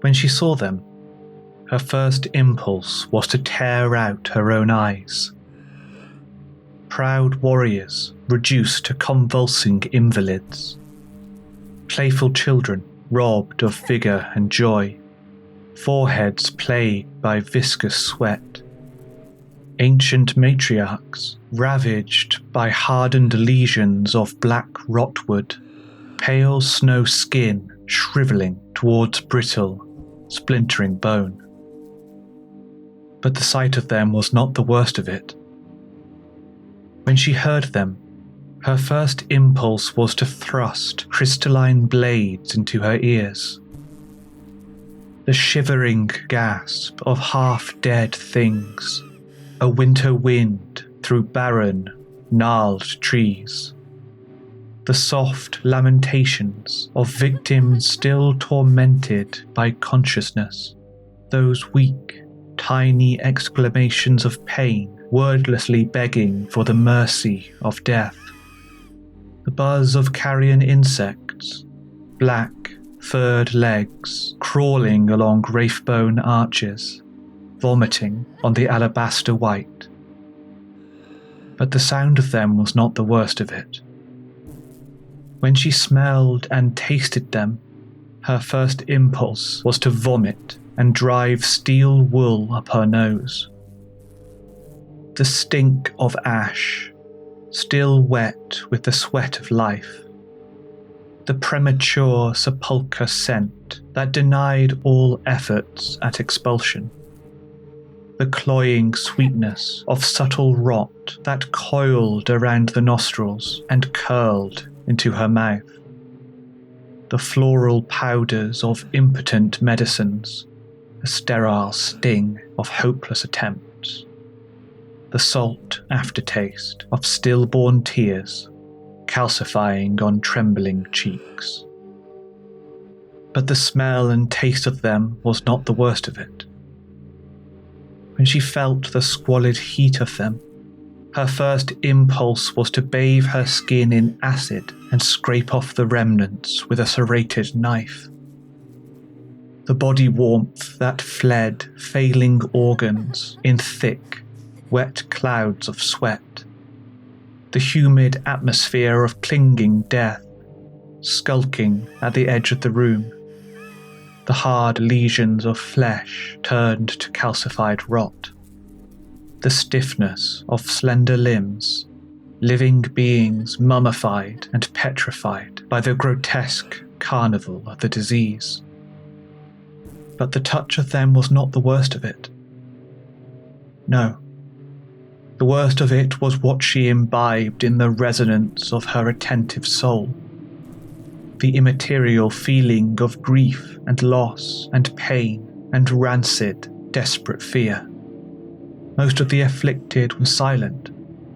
When she saw them, her first impulse was to tear out her own eyes. Proud warriors reduced to convulsing invalids. Playful children robbed of vigour and joy. Foreheads plagued by viscous sweat. Ancient matriarchs ravaged by hardened lesions of black rotwood. Pale snow skin shrivelling towards brittle, splintering bone. But the sight of them was not the worst of it. When she heard them, her first impulse was to thrust crystalline blades into her ears. The shivering gasp of half-dead things, a winter wind through barren, gnarled trees. The soft lamentations of victims still tormented by consciousness, those weak, tiny exclamations of pain wordlessly begging for the mercy of death. The buzz of carrion insects, black, furred legs crawling along wraithbone arches, vomiting on the alabaster white. But the sound of them was not the worst of it. When she smelled and tasted them, her first impulse was to vomit and drive steel wool up her nose. The stink of ash, still wet with the sweat of life. The premature sepulchre scent that denied all efforts at expulsion. The cloying sweetness of subtle rot that coiled around the nostrils and curled into her mouth. The floral powders of impotent medicines, the sterile sting of hopeless attempts. The salt aftertaste of stillborn tears calcifying on trembling cheeks. But the smell and taste of them was not the worst of it. When she felt the squalid heat of them, her first impulse was to bathe her skin in acid and scrape off the remnants with a serrated knife. The body warmth that fled failing organs in thick, wet clouds of sweat. The humid atmosphere of clinging death, skulking at the edge of the room. The hard lesions of flesh turned to calcified rot. The stiffness of slender limbs, living beings mummified and petrified by the grotesque carnival of the disease. But the touch of them was not the worst of it. No. The worst of it was what she imbibed in the resonance of her attentive soul. The immaterial feeling of grief and loss and pain and rancid, desperate fear. Most of the afflicted were silent,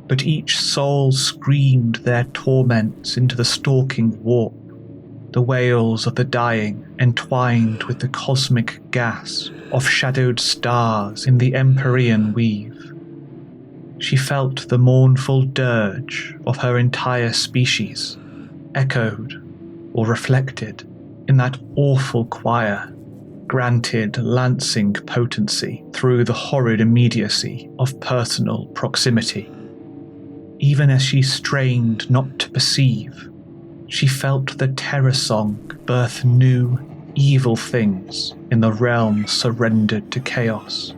but each soul screamed their torments into the stalking warp, the wails of the dying entwined with the cosmic gasp of shadowed stars in the Empyrean weave. She felt the mournful dirge of her entire species, echoed or reflected in that awful choir, granted lancing potency through the horrid immediacy of personal proximity. Even as she strained not to perceive, she felt the terror song birth new, evil things in the realm surrendered to chaos.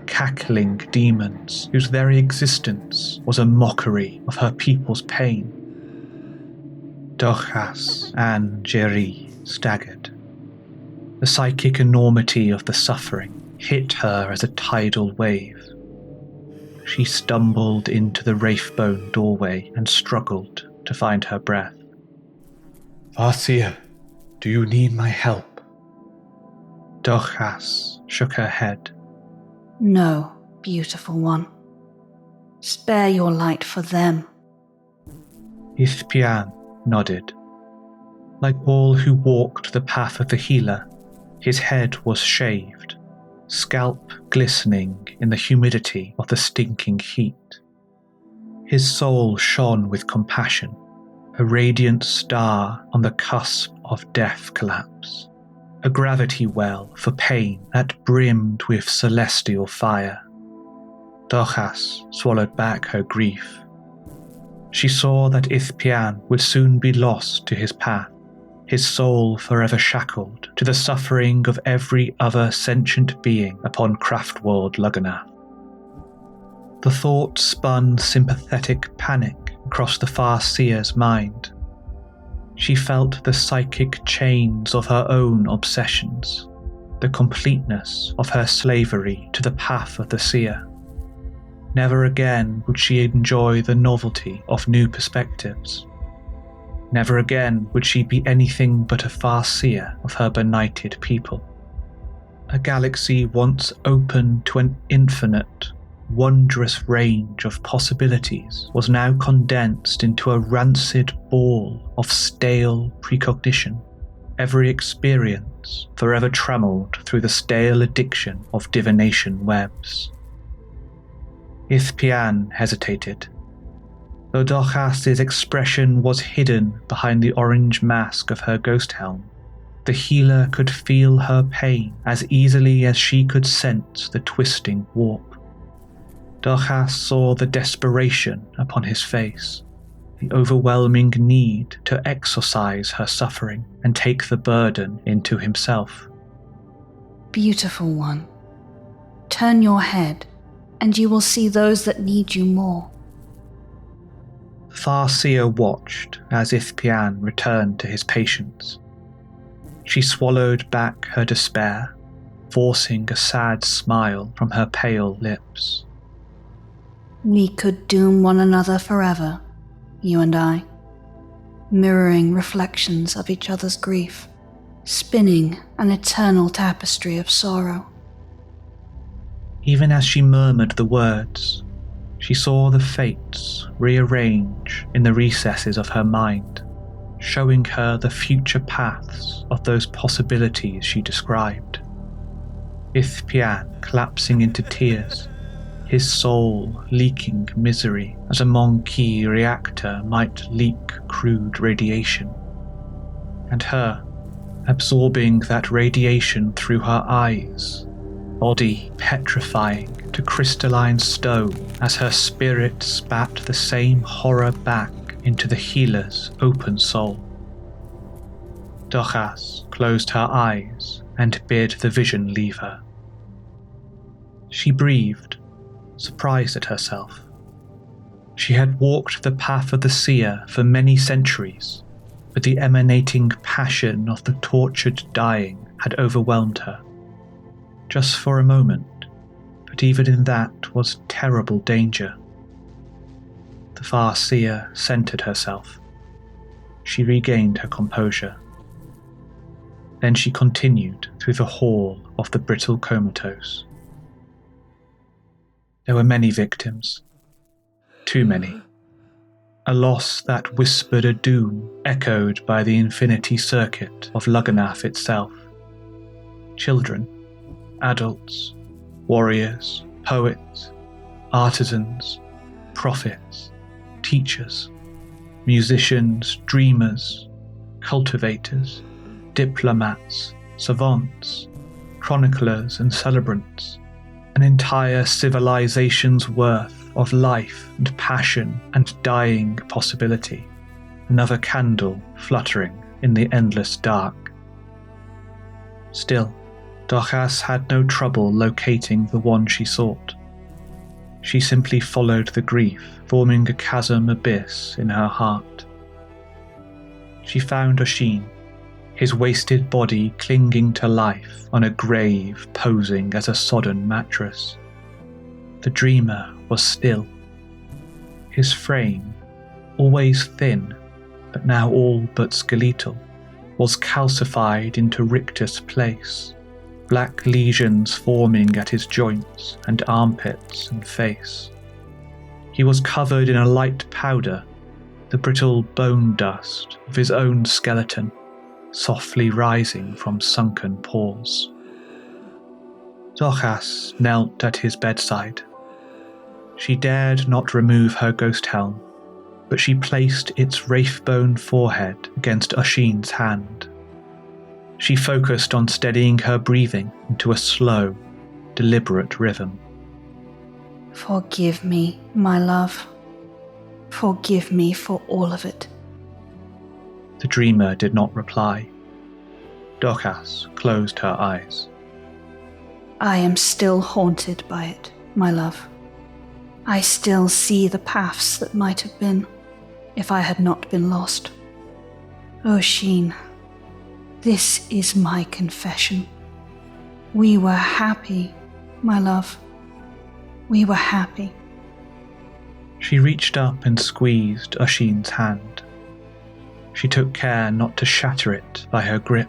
Cackling demons whose very existence was a mockery of her people's pain. Dochas and Jerry staggered. The psychic enormity of the suffering hit her as a tidal wave. She stumbled into the wraithbone doorway and struggled to find her breath. Varcia, do you need my help? Dochas shook her head. No, beautiful one. Spare your light for them. Ithpian nodded. Like all who walked the path of the healer, his head was shaved, scalp glistening in the humidity of the stinking heat. His soul shone with compassion, a radiant star on the cusp of death collapse. a gravity well for pain that brimmed with celestial fire. Dochas swallowed back her grief. She saw that Ithpian would soon be lost to his path, his soul forever shackled to the suffering of every other sentient being upon Craftworld Lugganath. The thought spun sympathetic panic across the Farseer's mind. She felt the psychic chains of her own obsessions, the completeness of her slavery to the path of the seer. Never again would she enjoy the novelty of new perspectives. Never again would she be anything but a Farseer of her benighted people. A galaxy once open to an infinite, wondrous range of possibilities was now condensed into a rancid ball of stale precognition, every experience forever trammelled through the stale addiction of divination webs. Ithpian hesitated. Though Dochas's expression was hidden behind the orange mask of her ghost helm, the healer could feel her pain as easily as she could sense the twisting warp. Dochas saw the desperation upon his face, the overwhelming need to exorcise her suffering and take the burden into himself. Beautiful one, turn your head, and you will see those that need you more. Farseer watched as Ithpian returned to his patience. She swallowed back her despair, forcing a sad smile from her pale lips. We could doom one another forever, you and I, mirroring reflections of each other's grief, spinning an eternal tapestry of sorrow. Even as she murmured the words, she saw the fates rearrange in the recesses of her mind, showing her the future paths of those possibilities she described. Ithpian collapsing into tears, his soul leaking misery as a Monkey reactor might leak crude radiation, and her absorbing that radiation through her eyes, body petrifying to crystalline stone as her spirit spat the same horror back into the healer's open soul. Dochas closed her eyes and bid the vision leave her. She breathed, surprised at herself. She had walked the path of the seer for many centuries, but the emanating passion of the tortured dying had overwhelmed her. Just for a moment, but even in that was terrible danger. The Farseer centered herself. She regained her composure. Then she continued through the hall of the brittle comatose. There were many victims. Too many. A loss that whispered a doom echoed by the infinity circuit of Lugganath itself. Children, adults, warriors, poets, artisans, prophets, teachers, musicians, dreamers, cultivators, diplomats, savants, chroniclers and celebrants, an entire civilization's worth of life and passion and dying possibility, another candle fluttering in the endless dark. Still, Dochas had no trouble locating the one she sought. She simply followed the grief, forming a chasm abyss in her heart. She found Oshin, his wasted body clinging to life on a grave posing as a sodden mattress. The dreamer was still. His frame, always thin, but now all but skeletal, was calcified into rictus place, black lesions forming at his joints and armpits and face. He was covered in a light powder, the brittle bone dust of his own skeleton, softly rising from sunken pores. Dochas knelt at his bedside. She dared not remove her ghost helm, but she placed its wraithbone forehead against Oshin's hand. She focused on steadying her breathing into a slow, deliberate rhythm. Forgive me, my love. Forgive me for all of it. The dreamer did not reply. Dokas closed her eyes. I am still haunted by it, my love. I still see the paths that might have been, if I had not been lost. Oisin, this is my confession. We were happy, my love. We were happy. She reached up and squeezed Oisin's hand. She took care not to shatter it by her grip,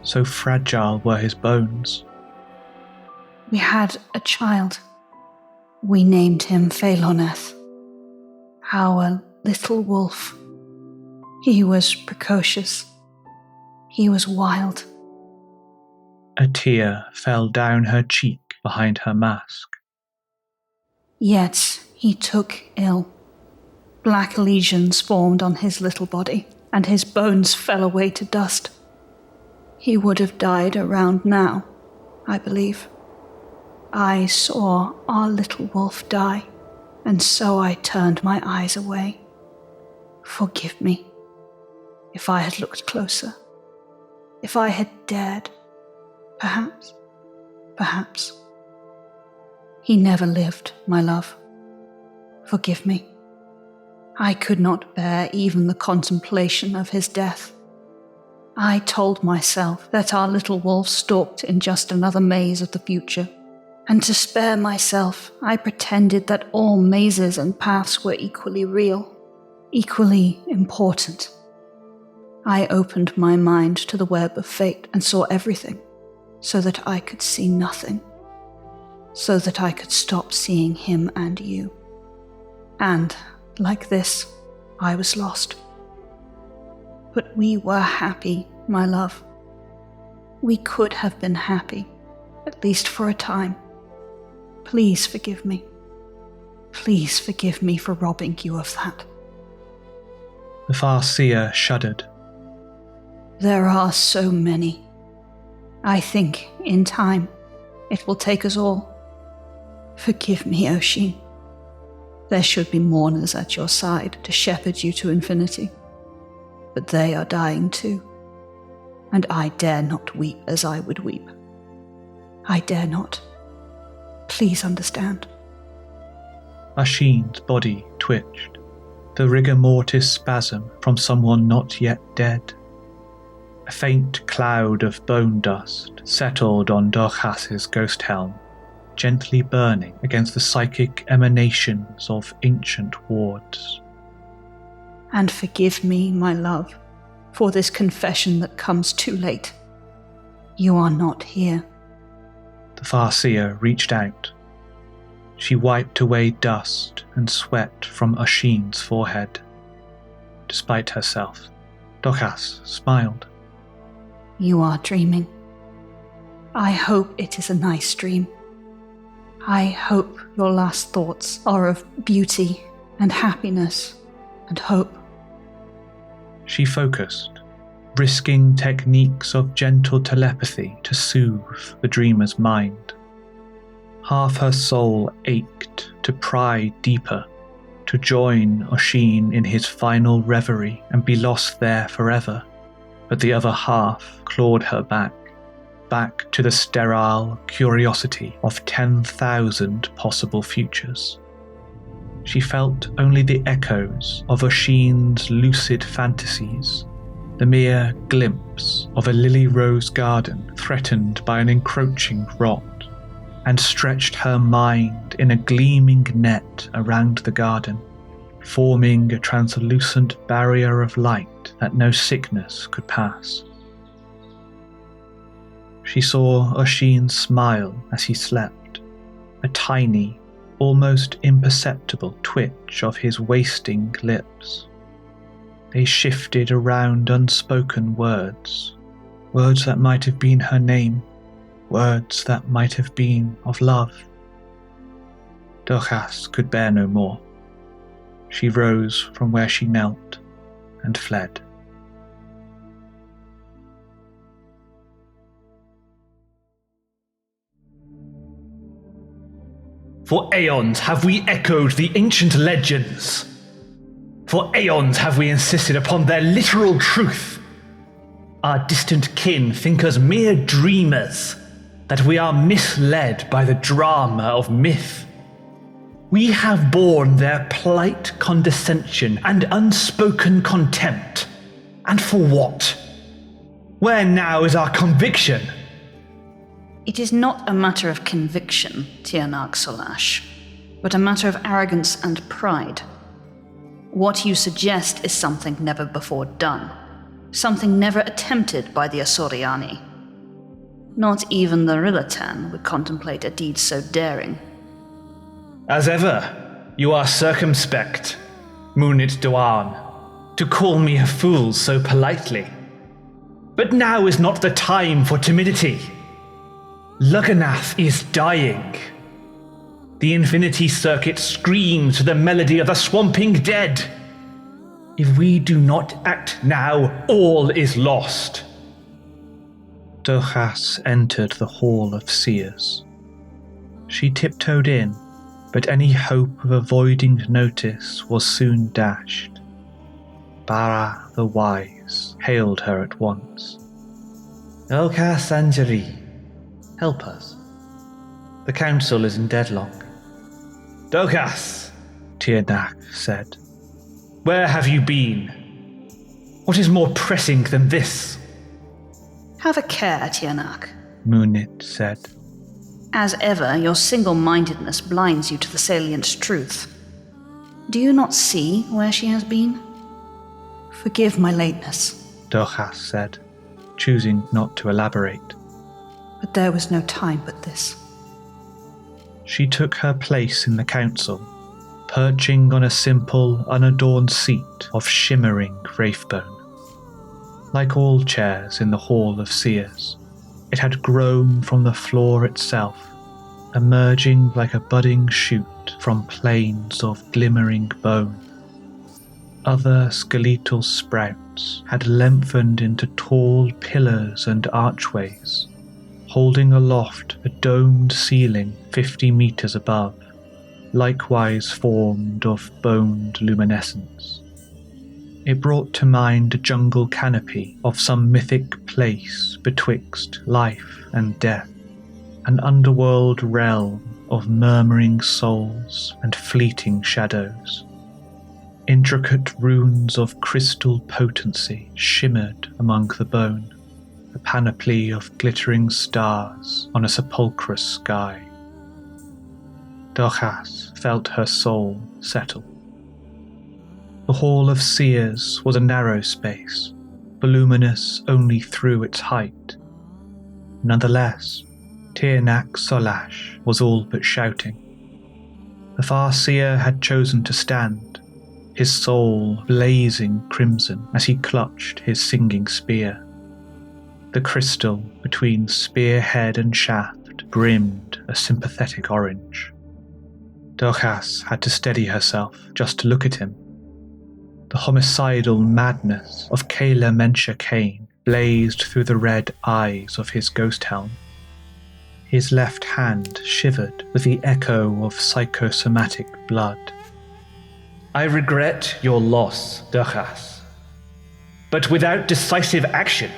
so fragile were his bones. We had a child. We named him Pheloneth, our little wolf. He was precocious. He was wild. A tear fell down her cheek behind her mask. Yet he took ill. Black lesions formed on his little body, and his bones fell away to dust. He would have died around now, I believe. I saw our little wolf die, and so I turned my eyes away. Forgive me. If I had looked closer, if I had dared, perhaps. He never lived, my love. Forgive me. I could not bear even the contemplation of his death. I told myself that our little wolf stalked in just another maze of the future, and to spare myself, I pretended that all mazes and paths were equally real, equally important. I opened my mind to the web of fate and saw everything, so that I could see nothing, so that I could stop seeing him and you. And, like this, I was lost. But we were happy, my love. We could have been happy, at least for a time. Please forgive me. Please forgive me for robbing you of that. The Farseer shuddered. There are so many. I think, in time, it will take us all. Forgive me, Oisin. There should be mourners at your side to shepherd you to infinity. But they are dying too. And I dare not weep as I would weep. I dare not. Please understand. Oisin's body twitched, the rigor mortis spasm from someone not yet dead. A faint cloud of bone dust settled on Dorchas's ghost helm, gently burning against the psychic emanations of ancient wards. And forgive me, my love, for this confession that comes too late. You are not here. The Farseer reached out. She wiped away dust and sweat from Oisin's forehead. Despite herself, Dorchas smiled. You are dreaming. I hope it is a nice dream. I hope your last thoughts are of beauty and happiness and hope. She focused, risking techniques of gentle telepathy to soothe the dreamer's mind. Half her soul ached to pry deeper, to join Oisin in his final reverie and be lost there forever, but the other half clawed her back to the sterile curiosity of 10,000 possible futures. She felt only the echoes of Oisin's lucid fantasies, the mere glimpse of a lily-rose garden threatened by an encroaching rot, and stretched her mind in a gleaming net around the garden, forming a translucent barrier of light that no sickness could pass. She saw Oisin smile as he slept, a tiny, almost imperceptible twitch of his wasting lips. They shifted around unspoken words, words that might have been her name, words that might have been of love. Dorchas could bear no more. She rose from where she knelt and fled. For aeons have we echoed the ancient legends. For aeons have we insisted upon their literal truth. Our distant kin think us mere dreamers, that we are misled by the drama of myth. We have borne their polite condescension and unspoken contempt. And for what? Where now is our conviction? It is not a matter of conviction, Tianak Solash, but a matter of arrogance and pride. What you suggest is something never before done, something never attempted by the Asoriani. Not even the Rilatan would contemplate a deed so daring. As ever, you are circumspect, Munit Doan, to call me a fool so politely. But now is not the time for timidity. Lugganath is dying. The Infinity Circuit screams to the melody of the swamping dead. If we do not act now, all is lost. Dochas entered the Hall of Seers. She tiptoed in, but any hope of avoiding notice was soon dashed. Bara the Wise hailed her at once. Dochas Anjari, help us. The council is in deadlock. Dochas, Tianak said. Where have you been? What is more pressing than this? Have a care, Tianak, Munit said. As ever, your single-mindedness blinds you to the salient truth. Do you not see where she has been? Forgive my lateness, Dochas said, choosing not to elaborate. But there was no time but this. She took her place in the council, perching on a simple, unadorned seat of shimmering wraithbone. Like all chairs in the Hall of Seers, it had grown from the floor itself, emerging like a budding shoot from plains of glimmering bone. Other skeletal sprouts had lengthened into tall pillars and archways, holding aloft a domed ceiling 50 meters above, likewise formed of boned luminescence. It brought to mind a jungle canopy of some mythic place betwixt life and death, an underworld realm of murmuring souls and fleeting shadows. Intricate runes of crystal potency shimmered among the bone, a panoply of glittering stars on a sepulchrous sky. Dochas felt her soul settle. The Hall of Seers was a narrow space, voluminous only through its height. Nonetheless, Tianak Solash was all but shouting. The Farseer had chosen to stand, his soul blazing crimson as he clutched his singing spear. The crystal between spearhead and shaft brimmed a sympathetic orange. Dochas had to steady herself just to look at him. The homicidal madness of Kayla Mensha Kane blazed through the red eyes of his ghost helm. His left hand shivered with the echo of psychosomatic blood. I regret your loss, Dochas. But without decisive action,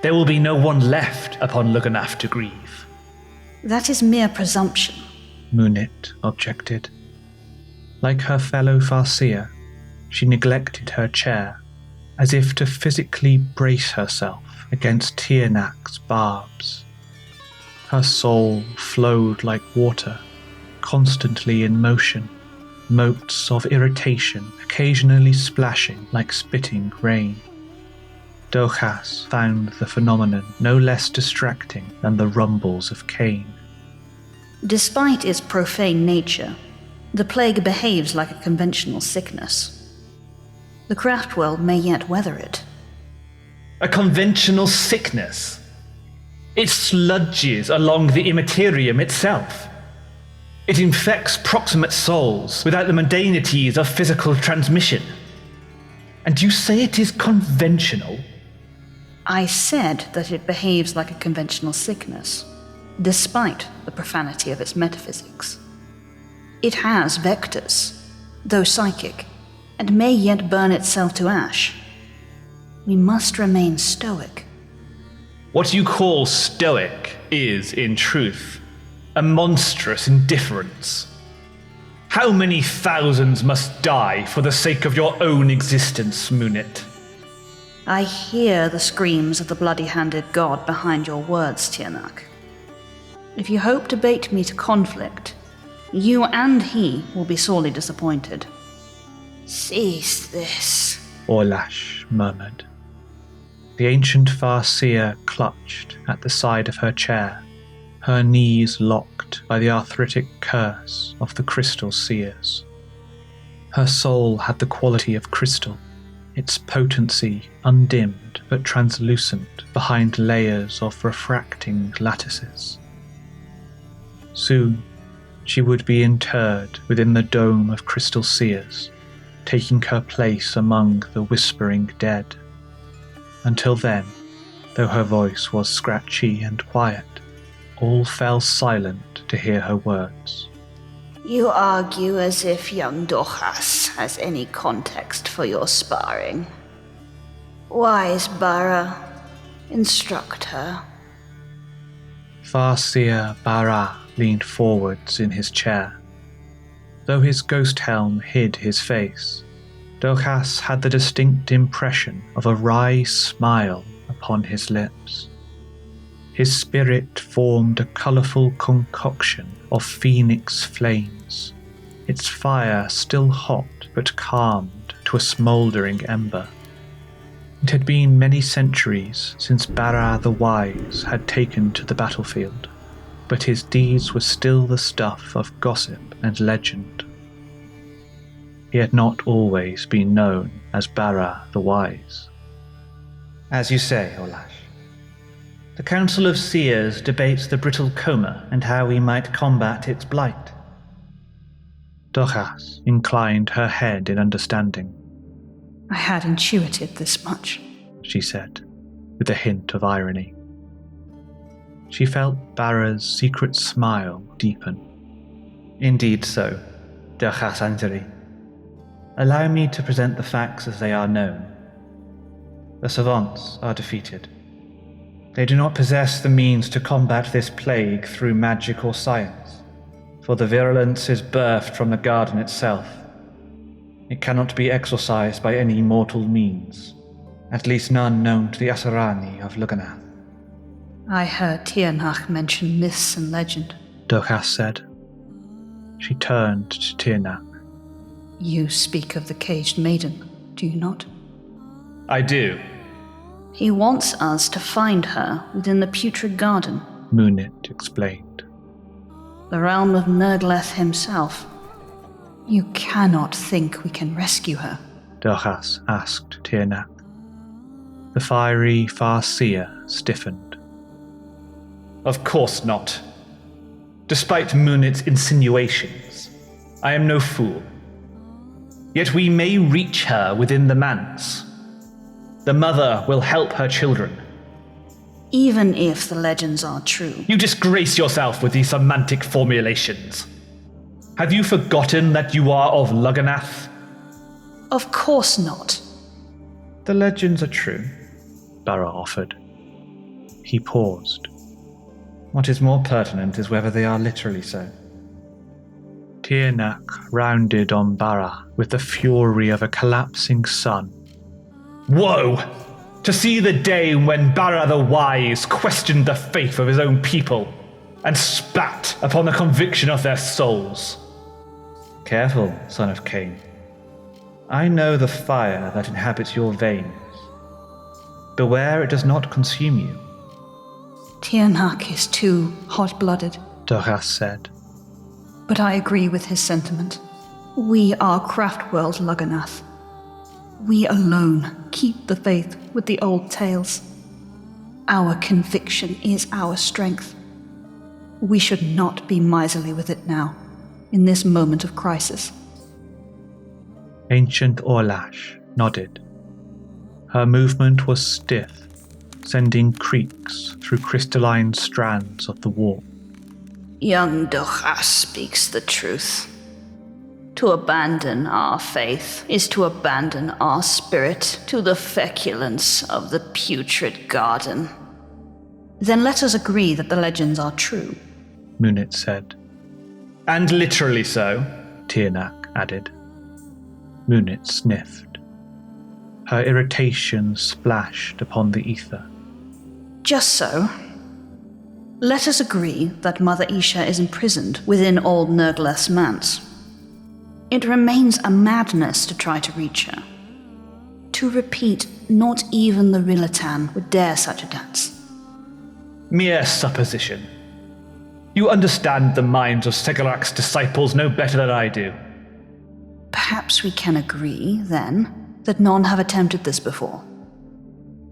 there will be no one left upon Lugganath to grieve. That is mere presumption, Munit objected. Like her fellow Farseer, she neglected her chair, as if to physically brace herself against Tianak's barbs. Her soul flowed like water, constantly in motion, motes of irritation occasionally splashing like spitting rain. Dochas found the phenomenon no less distracting than the rumbles of Cain. Despite its profane nature, the plague behaves like a conventional sickness. The craft world may yet weather it. A conventional sickness? It sludges along the immaterium itself. It infects proximate souls without the mundanities of physical transmission. And you say it is conventional? I said that it behaves like a conventional sickness, despite the profanity of its metaphysics. It has vectors, though psychic, and may yet burn itself to ash. We must remain stoic. What you call stoic is, in truth, a monstrous indifference. How many thousands must die for the sake of your own existence, Munit? I hear the screams of the bloody-handed god behind your words, Tiernak. If you hope to bait me to conflict, you and he will be sorely disappointed. Cease this, Orlash murmured. The ancient Farseer clutched at the side of her chair, her knees locked by the arthritic curse of the crystal seers. Her soul had the quality of crystal, its potency undimmed but translucent behind layers of refracting lattices. Soon, she would be interred within the dome of crystal seers, taking her place among the whispering dead. Until then, though her voice was scratchy and quiet, all fell silent to hear her words. You argue as if young Dochas has any context for your sparring. Wise Bara, instruct her. Farseer Bara leaned forwards in his chair. Though his ghost helm hid his face, Dochas had the distinct impression of a wry smile upon his lips. His spirit formed a colourful concoction of phoenix flames, its fire still hot but calmed to a smouldering ember. It had been many centuries since Bara the Wise had taken to the battlefield, but his deeds were still the stuff of gossip and legend. He had not always been known as Bara the Wise. As you say, Orlash. The Council of Seers debates the brittle coma and how we might combat its blight. Dochas inclined her head in understanding. I had intuited this much, she said, with a hint of irony. She felt Bara's secret smile deepen. Indeed so, Dochas Anjari. Allow me to present the facts as they are known. The savants are defeated. They do not possess the means to combat this plague through magic or science, for the virulence is birthed from the garden itself. It cannot be exorcised by any mortal means, at least none known to the Asarani of Luganath. I heard Tiernach mention myths and legend, Dochas said. She turned to Tiernach. You speak of the caged maiden, do you not? I do. He wants us to find her within the putrid garden, Munit explained. the realm of Nurgle himself. You cannot think we can rescue her, Dochas asked Tiernach. The fiery Farseer stiffened. Of course not. Despite Munit's insinuations, I am no fool. Yet we may reach her within the manse. The mother will help her children. even if the legends are true. You disgrace yourself with these semantic formulations. Have you forgotten that you are of Luganath? Of course not. The legends are true, Bara offered. He paused. What is more pertinent is whether they are literally so. Tiernach rounded on Bara with the fury of a collapsing sun. Woe! To see the day when Bara the Wise questioned the faith of his own people and spat upon the conviction of their souls. Careful, son of Cain. I know the fire that inhabits your veins. Beware it does not consume you. Tiernach is too hot-blooded, Dochas said. but I agree with his sentiment. We are Craftworld Luganath. We alone keep the faith with the old tales. Our conviction is our strength. We should not be miserly with it now, in this moment of crisis. Ancient Orlash nodded. Her movement was stiff, sending creaks through crystalline strands of the warp. Young Dochas speaks the truth. To abandon our faith is to abandon our spirit to the feculence of the putrid garden. Then let us agree that the legends are true, Munit said. And literally so, Tianak added. Munit sniffed. Her irritation splashed upon the ether. Just so. Let us agree that Mother Isha is imprisoned within old Nurgle's manse. It remains a madness to try to reach her. To repeat, not even the Rilatan would dare such a dance. Mere supposition. You understand the minds of Segalak's disciples no better than I do. Perhaps we can agree, then, that none have attempted this before.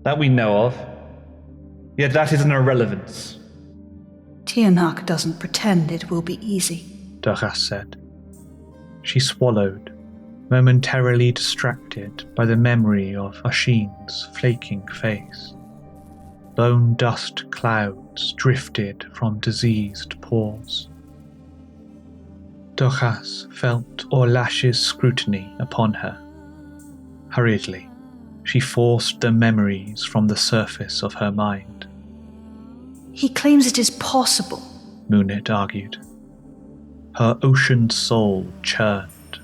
That we know of. Yet that is an irrelevance. Tianak doesn't pretend it will be easy, Duras said. She swallowed, momentarily distracted by the memory of Ashin's flaking face. Bone dust clouds drifted from diseased pores. Duras felt Orlash's scrutiny upon her. Hurriedly, she forced the memories from the surface of her mind. He claims it is possible, Munit argued. Her ocean soul churned.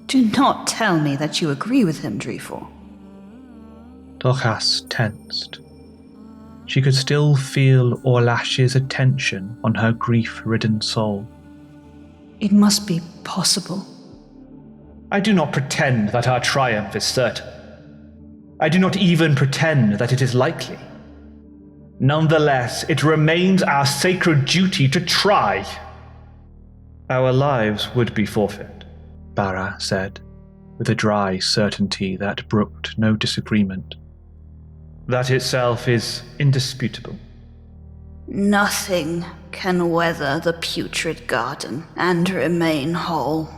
Do not tell me that you agree with him, Dreefor. Duras tensed. She could still feel Orlash's attention on her grief-ridden soul. It must be possible. I do not pretend that our triumph is certain. I do not even pretend that it is likely. Nonetheless, it remains our sacred duty to try. Our lives would be forfeit, Bara said, with a dry certainty that brooked no disagreement. That itself is indisputable. Nothing can weather the putrid garden and remain whole,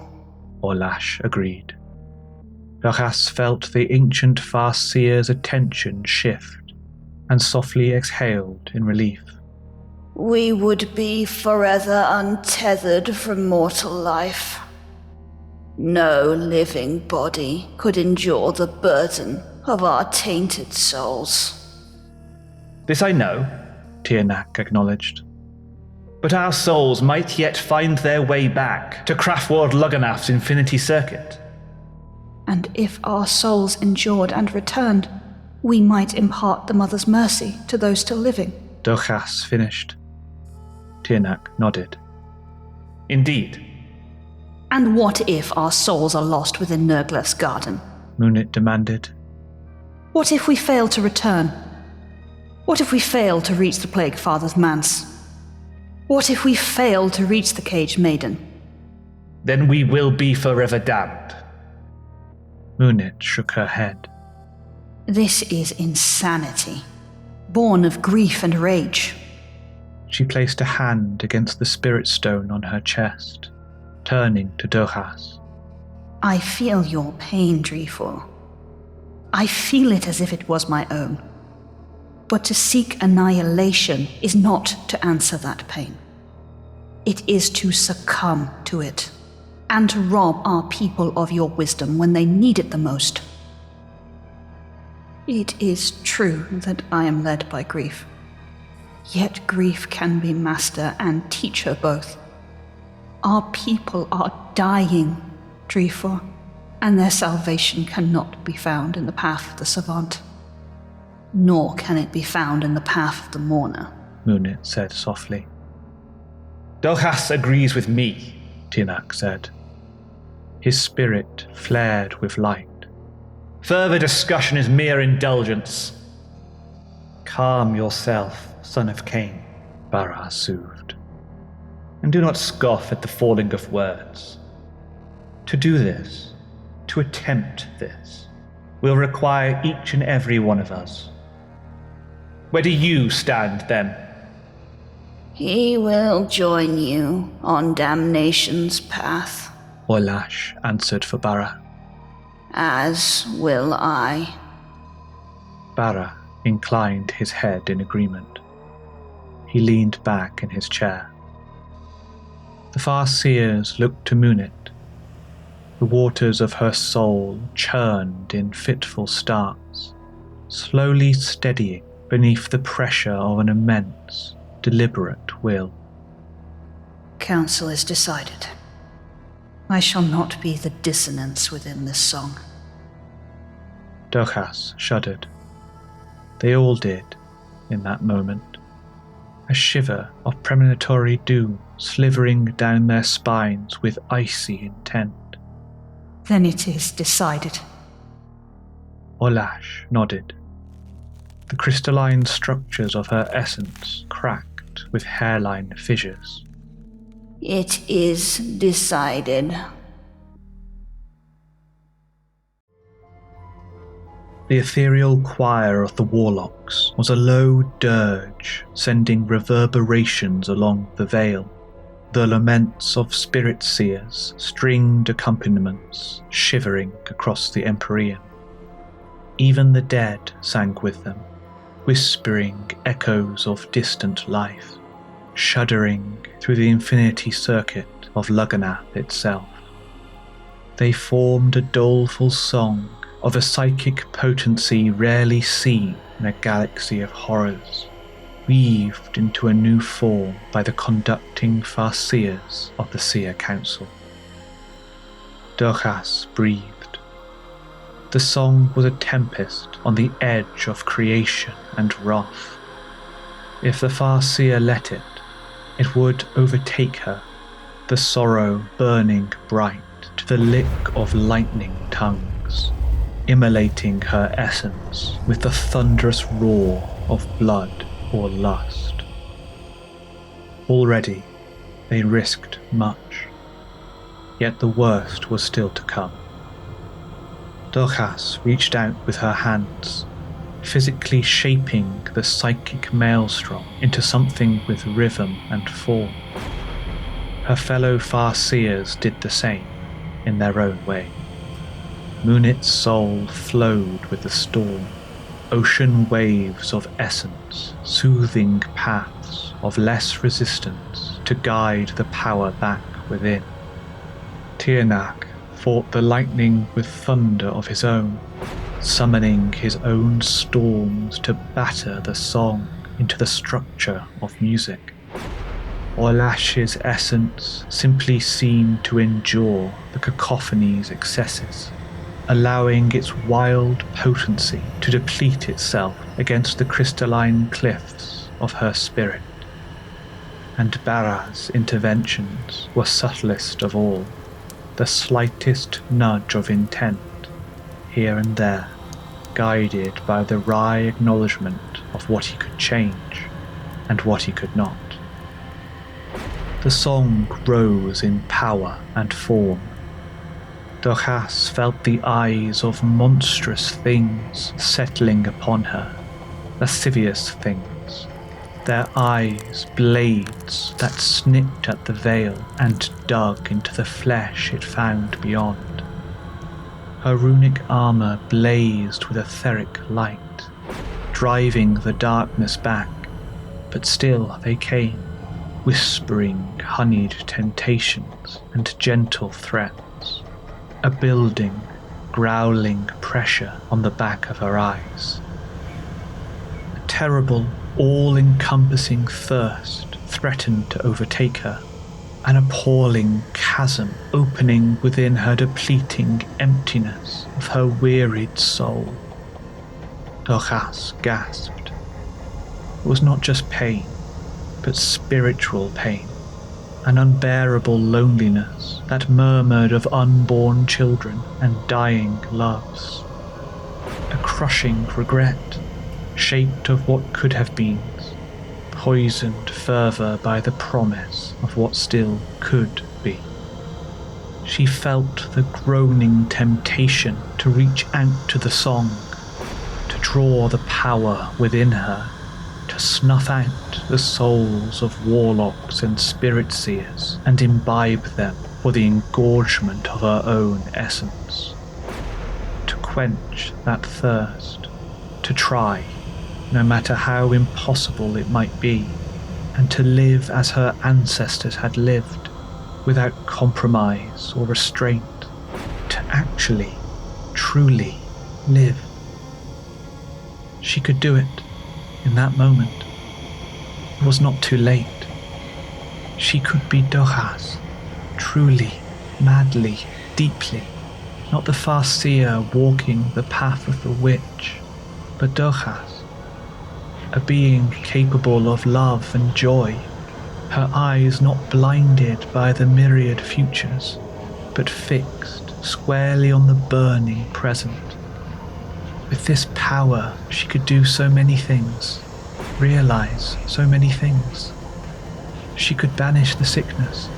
Orlash agreed. Duras felt the ancient Farseer's attention shift and softly exhaled in relief. We would be forever untethered from mortal life. No living body could endure the burden of our tainted souls. This I know, Tianak acknowledged. But our souls might yet find their way back to Craftworld Lugganath's Infinity Circuit. And if our souls endured and returned, we might impart the Mother's mercy to those still living. Duras finished. Tianak nodded. Indeed. And what if our souls are lost within Nurgle's garden? Munit demanded. What if we fail to return? What if we fail to reach the Plague Father's manse? What if we fail to reach the Caged Maiden? Then we will be forever damned. Munit shook her head. This is insanity, born of grief and rage. She placed a hand against the spirit stone on her chest, turning to Duras. I feel your pain, Dreefor. I feel it as if it was my own. But to seek annihilation is not to answer that pain. It is to succumb to it, and to rob our people of your wisdom when they need it the most. It is true that I am led by grief. Yet grief can be master and teacher both. Our people are dying, Dreefor, and their salvation cannot be found in the path of the savant. Nor can it be found in the path of the mourner, Munit said softly. Duras agrees with me, Tianak said. His spirit flared with light. Further discussion is mere indulgence. Calm yourself, son of Cain, Bara soothed. And do not scoff at the falling of words. To do this, to attempt this, will require each and every one of us. Where do you stand, then? He will join you on damnation's path, Orlash answered for Bara. as will I. Bara inclined his head in agreement. He leaned back in his chair. The Farseers looked to Munit, The waters of her soul churned in fitful starts, slowly steadying beneath the pressure of an immense, deliberate will. Council is decided. I shall not be the dissonance within this song. Duchas shuddered. They all did, in that moment. A shiver of premonitory doom slithering down their spines with icy intent. Then it is decided. Olash nodded. The crystalline structures of her essence cracked with hairline fissures. It is decided. The ethereal choir of the warlocks was a low dirge, sending reverberations along the vale. The laments of spirit seers, stringed accompaniments, shivering across the Empyrean. Even the dead sang with them, whispering echoes of distant life, shuddering through the infinity circuit of Lugganath itself. They formed a doleful song of a psychic potency rarely seen in a galaxy of horrors, weaved into a new form by the conducting Farseers of the Seer Council. Duchas breathed. The song was a tempest on the edge of creation and wrath. If the Farseer let it, it would overtake her, the sorrow burning bright to the lick of lightning tongues, immolating her essence with the thunderous roar of blood or lust. Already they risked much, yet the worst was still to come. Duchas reached out with her hands, physically shaping the psychic maelstrom into something with rhythm and form. Her fellow Farseers did the same, in their own way. Munit's soul flowed with the storm, ocean waves of essence, soothing paths of less resistance to guide the power back within. Tianak fought the lightning with thunder of his own, summoning his own storms to batter the song into the structure of music. Olash's essence simply seemed to endure the cacophony's excesses, allowing its wild potency to deplete itself against the crystalline cliffs of her spirit. And Bara's interventions were subtlest of all, the slightest nudge of intent, here and there, guided by the wry acknowledgement of what he could change and what he could not. The song rose in power and form. Duchas felt the eyes of monstrous things settling upon her, lascivious things, their eyes blades that snipped at the veil and dug into the flesh it found beyond. Her runic armour blazed with etheric light, driving the darkness back, but still they came, whispering honeyed temptations and gentle threats, a building, growling pressure on the back of her eyes. A terrible, all-encompassing thirst threatened to overtake her, an appalling chasm opening within her depleting emptiness of her wearied soul. Duchas gasped. It was not just pain, but spiritual pain, an unbearable loneliness that murmured of unborn children and dying loves. A crushing regret, shaped of what could have been, poisoned further by the promise of what still could be. She felt the groaning temptation to reach out to the song, to draw the power within her, to snuff out the souls of warlocks and spirit seers and imbibe them for the engorgement of her own essence. To quench that thirst, to try, no matter how impossible it might be, and to live as her ancestors had lived, without compromise or restraint, actually, truly live. She could do it in that moment. It was not too late. She could be Dochas, truly, madly, deeply, not the Farseer walking the path of the witch, but Dochas, a being capable of love and joy, her eyes not blinded by the myriad futures, but fixed squarely on the burning present. With this power, she could do so many things, realize so many things. She could banish the sickness.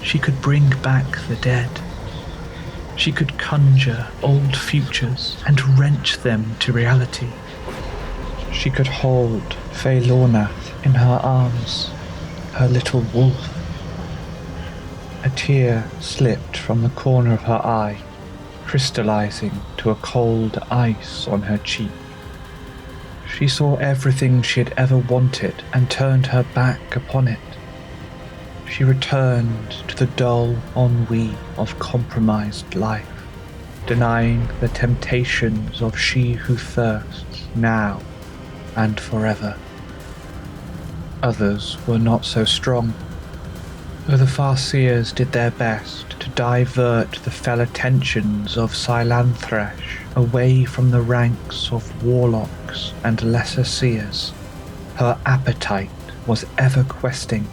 She could bring back the dead. She could conjure old futures and wrench them to reality. She could hold Feylornath in her arms, her little wolf. A tear slipped from the corner of her eye, crystallizing to a cold ice on her cheek. She saw everything she had ever wanted and turned her back upon it. She returned to the dull ennui of compromised life, denying the temptations of she who thirsts now and forever. Others were not so strong, though the Farseers did their best to divert the fell attentions of Silantresh away from the ranks of warlocks and lesser seers. Her appetite was ever questing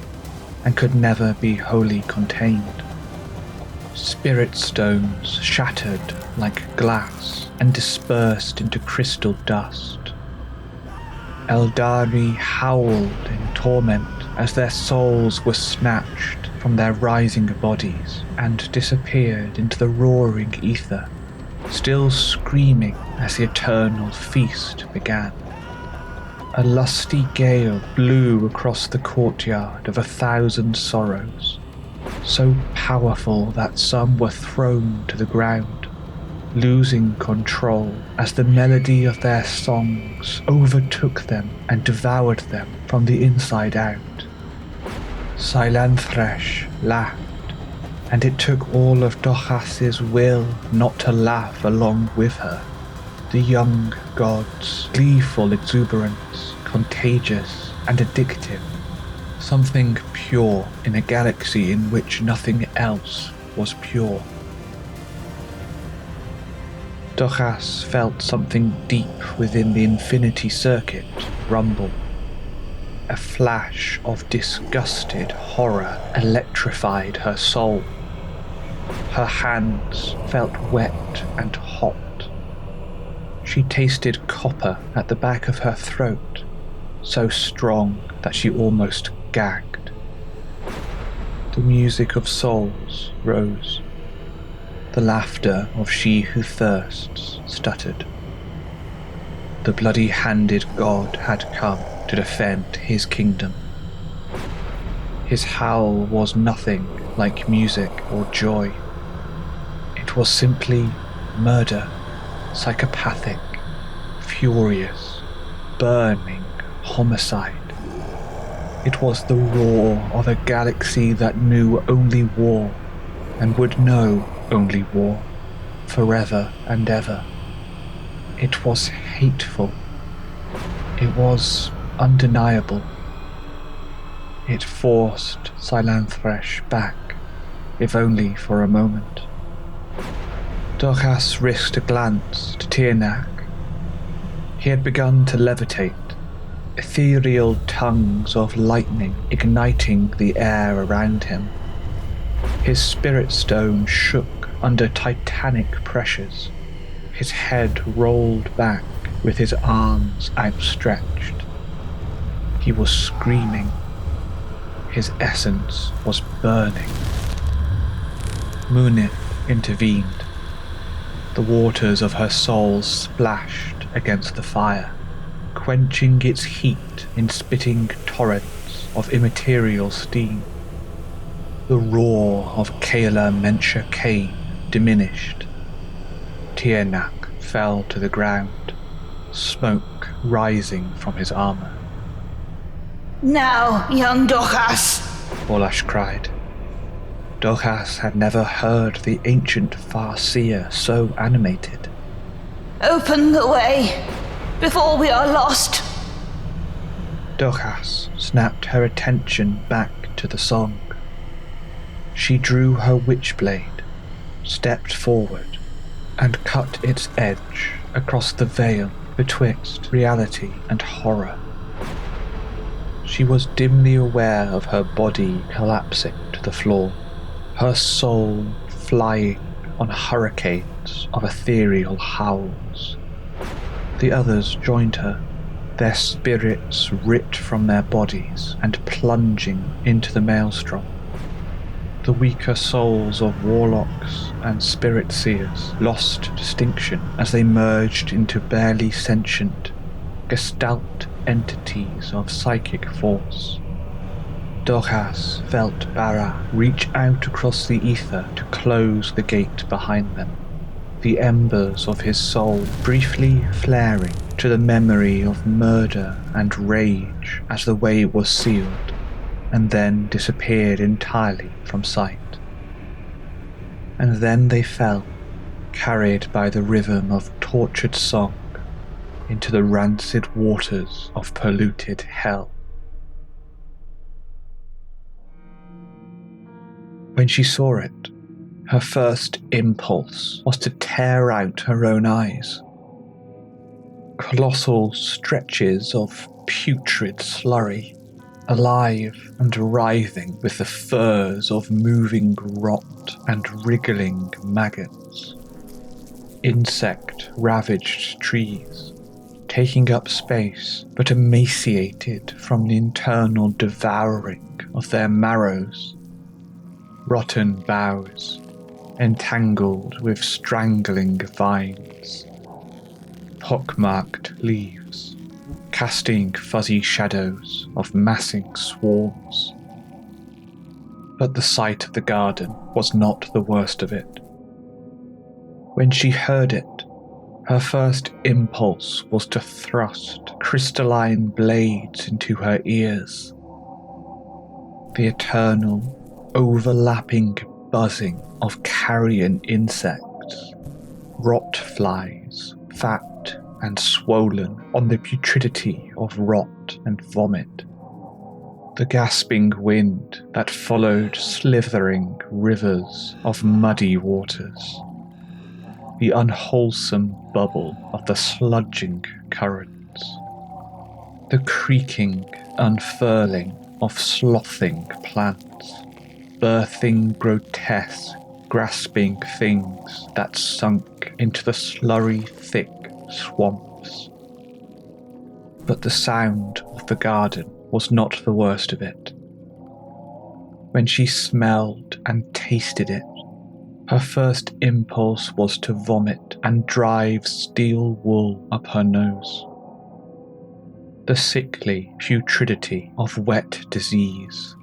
and could never be wholly contained. Spirit stones shattered like glass and dispersed into crystal dust. Aeldari howled in torment as their souls were snatched from their rising bodies and disappeared into the roaring ether, still screaming as the eternal feast began. A lusty gale blew across the courtyard of 1,000 sorrows, so powerful that some were thrown to the ground, losing control as the melody of their songs overtook them and devoured them from the inside out. Silantresh laughed, and it took all of Dochas's will not to laugh along with her. The young god's gleeful exuberance, contagious and addictive, something pure in a galaxy in which nothing else was pure. Dochas felt something deep within the infinity circuit rumble. A flash of disgusted horror electrified her soul. Her hands felt wet and hot. She tasted copper at the back of her throat, so strong that she almost gagged. The music of souls rose. The laughter of she who thirsts stuttered. The bloody-handed god had come to defend his kingdom. His howl was nothing like music or joy. It was simply murder, psychopathic, furious, burning homicide. It was the roar of a galaxy that knew only war and would know only war, forever and ever. It was hateful. It was undeniable. It forced Silantresh back, if only for a moment. Dochas risked a glance to Tiernak. He had begun to levitate, ethereal tongues of lightning igniting the air around him. His spirit stone shook under titanic pressures. His head rolled back with his arms outstretched. He was screaming. His essence was burning. Munith intervened. The waters of her soul splashed against the fire, quenching its heat in spitting torrents of immaterial steam. The roar of Kayla Mencha Kane diminished. Tiernak fell to the ground, smoke rising from his armor. Now, young Dochas! Olash cried. Dochas had never heard the ancient Farseer so animated. Open the way, before we are lost. Dochas snapped her attention back to the song. She drew her witchblade, stepped forward, and cut its edge across the veil betwixt reality and horror. She was dimly aware of her body collapsing to the floor, her soul flying on hurricanes of ethereal howls. The others joined her, their spirits ripped from their bodies and plunging into the maelstrom. The weaker souls of warlocks and spirit seers lost distinction as they merged into barely sentient, gestalt entities of psychic force. Dochas felt Bara reach out across the ether to close the gate behind them, the embers of his soul briefly flaring to the memory of murder and rage as the way was sealed, and then disappeared entirely from sight. And then they fell, carried by the rhythm of tortured song, into the rancid waters of polluted hell. When she saw it, her first impulse was to tear out her own eyes. Colossal stretches of putrid slurry, alive and writhing with the furs of moving rot and wriggling maggots. Insect-ravaged trees, taking up space but emaciated from the internal devouring of their marrows. Rotten boughs, entangled with strangling vines. Pockmarked leaves, casting fuzzy shadows of massing swarms. But the sight of the garden was not the worst of it. When she heard it, her first impulse was to thrust crystalline blades into her ears. The eternal, overlapping buzzing of carrion insects, rot flies, fat and swollen on the putridity of rot and vomit. The gasping wind that followed slithering rivers of muddy waters. The unwholesome bubble of the sludging currents. The creaking unfurling of slothing plants, birthing grotesque, grasping things that sunk into the slurry thick swamps. But the sound of the garden was not the worst of it. When she smelled and tasted it, her first impulse was to vomit and drive steel wool up her nose. The sickly putridity of wet disease.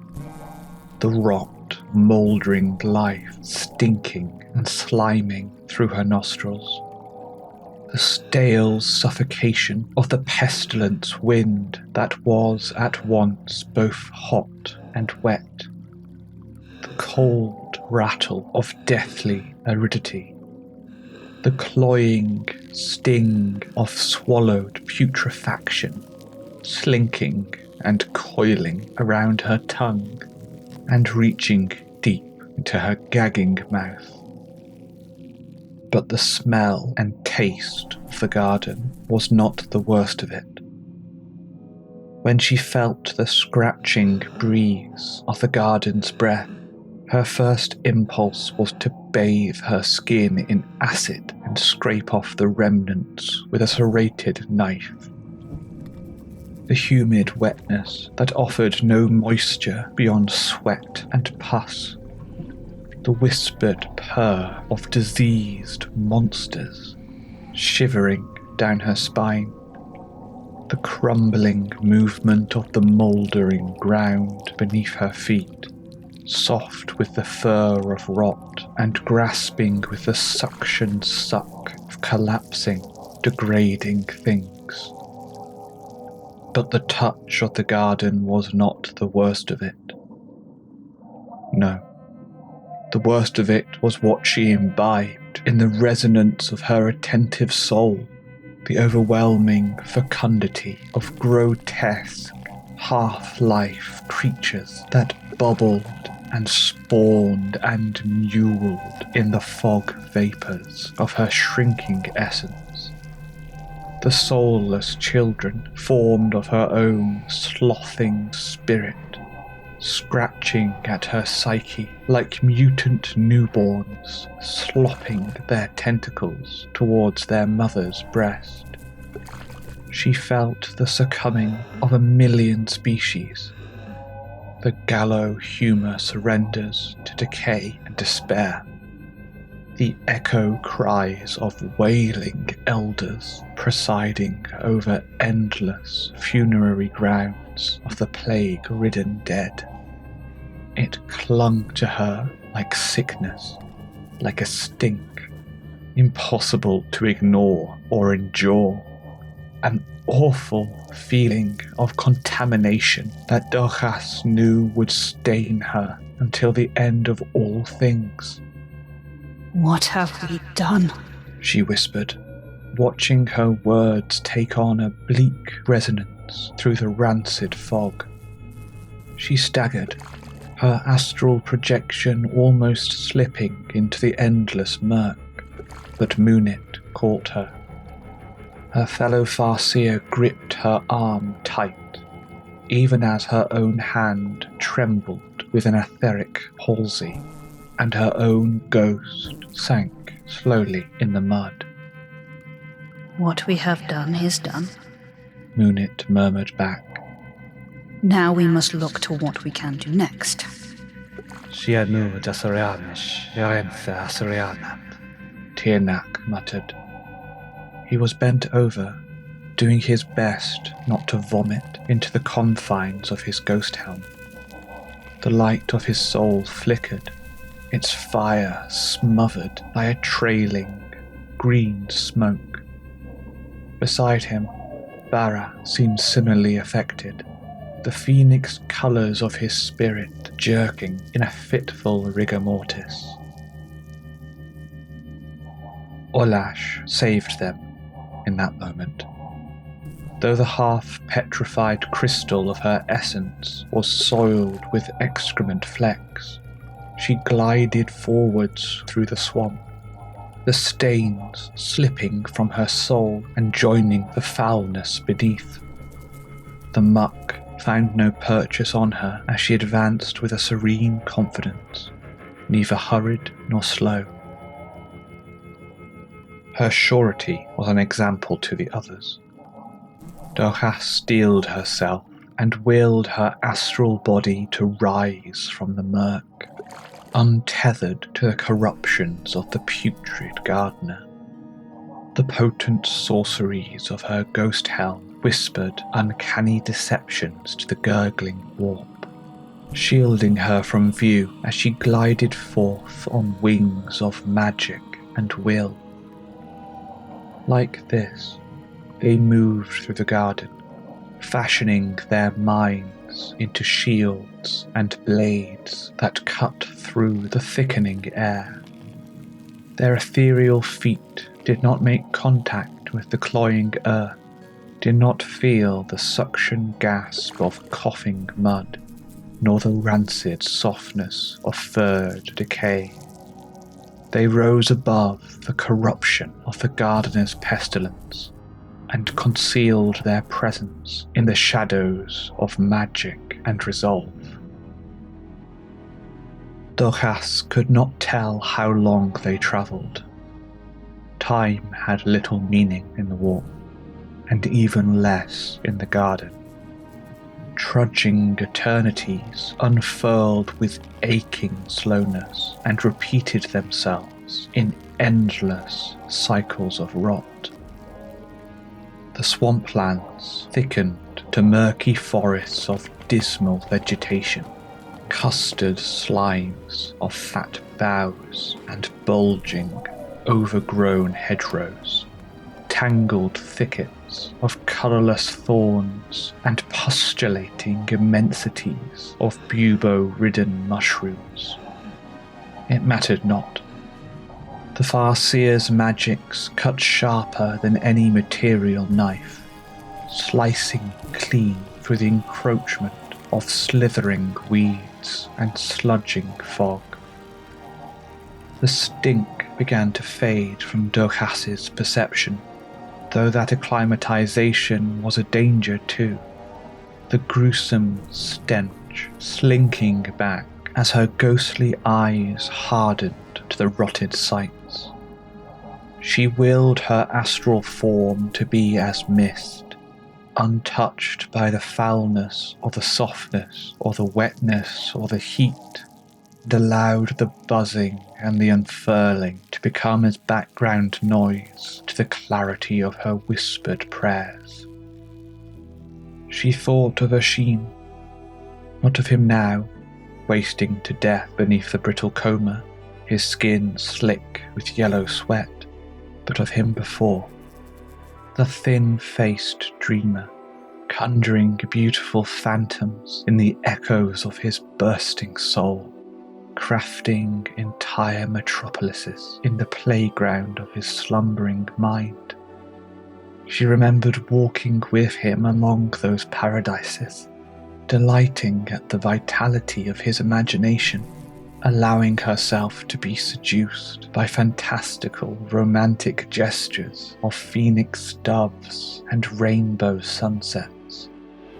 The rot, mouldering life stinking and sliming through her nostrils. The stale suffocation of the pestilence wind that was at once both hot and wet. The cold rattle of deathly aridity. The cloying sting of swallowed putrefaction, slinking and coiling around her tongue and reaching deep into her gagging mouth. But the smell and taste of the garden was not the worst of it. When she felt the scratching breeze of the garden's breath, her first impulse was to bathe her skin in acid and scrape off the remnants with a serrated knife. The humid wetness that offered no moisture beyond sweat and pus. The whispered purr of diseased monsters shivering down her spine. The crumbling movement of the mouldering ground beneath her feet, soft with the fur of rot and grasping with the suction suck of collapsing, degrading things. But the touch of the garden was not the worst of it. No. The worst of it was what she imbibed in the resonance of her attentive soul, the overwhelming fecundity of grotesque, half-life creatures that bubbled and spawned and mewled in the fog vapours of her shrinking essence. The soulless children formed of her own slothing spirit, scratching at her psyche like mutant newborns slopping their tentacles towards their mother's breast. She felt the succumbing of 1,000,000 species. The gallow humour surrenders to decay and despair. The echo cries of wailing elders presiding over endless funerary grounds of the plague-ridden dead. It clung to her like sickness, like a stink, impossible to ignore or endure. An awful feeling of contamination that Dochas knew would stain her until the end of all things. What have we done? She whispered, watching her words take on a bleak resonance through the rancid fog. She staggered, her astral projection almost slipping into the endless murk, but Munit caught her. Her fellow Farseer gripped her arm tight, even as her own hand trembled with an etheric palsy, and her own ghost sank slowly in the mud. What we have done is done, Munit murmured back. Now we must look to what we can do next. Tirnak muttered. He was bent over, doing his best not to vomit into the confines of his ghost helm. The light of his soul flickered, its fire smothered by a trailing, green smoke. Beside him, Bara seemed similarly affected, the phoenix colours of his spirit jerking in a fitful rigor mortis. Olash saved them in that moment. Though the half-petrified crystal of her essence was soiled with excrement flecks, she glided forwards through the swamp, the stains slipping from her soul and joining the foulness beneath. The muck found no purchase on her as she advanced with a serene confidence, neither hurried nor slow. Her surety was an example to the others. Dochas steeled herself and willed her astral body to rise from the murk, untethered to the corruptions of the putrid gardener. The potent sorceries of her ghost helm whispered uncanny deceptions to the gurgling warp, shielding her from view as she glided forth on wings of magic and will. Like this, they moved through the garden, fashioning their minds into shields and blades that cut through the thickening air. Their ethereal feet did not make contact with the cloying earth, did not feel the suction gasp of coughing mud, nor the rancid softness of furred decay. They rose above the corruption of the gardener's pestilence, and concealed their presence in the shadows of magic and resolve. Dochas could not tell how long they travelled. Time had little meaning in the warp, and even less in the garden. Trudging eternities unfurled with aching slowness and repeated themselves in endless cycles of rot. The swamplands thickened to murky forests of dismal vegetation, custard slimes of fat boughs and bulging, overgrown hedgerows, tangled thickets of colourless thorns and pustulating immensities of bubo-ridden mushrooms. It mattered not. The Farseer's magics cut sharper than any material knife, slicing clean through the encroachment of slithering weeds and sludging fog. The stink began to fade from Dochas's perception, though that acclimatization was a danger too, the gruesome stench slinking back as her ghostly eyes hardened to the rotted sights. She willed her astral form to be as mist, untouched by the foulness or the softness or the wetness or the heat, and allowed the buzzing and the unfurling to become as background noise to the clarity of her whispered prayers. She thought of Asheen, not of him now, wasting to death beneath the brittle coma, his skin slick with yellow sweat, but of him before, the thin-faced dreamer, conjuring beautiful phantoms in the echoes of his bursting soul, crafting entire metropolises in the playground of his slumbering mind. She remembered walking with him along those paradises, delighting at the vitality of his imagination, allowing herself to be seduced by fantastical romantic gestures of phoenix doves and rainbow sunsets,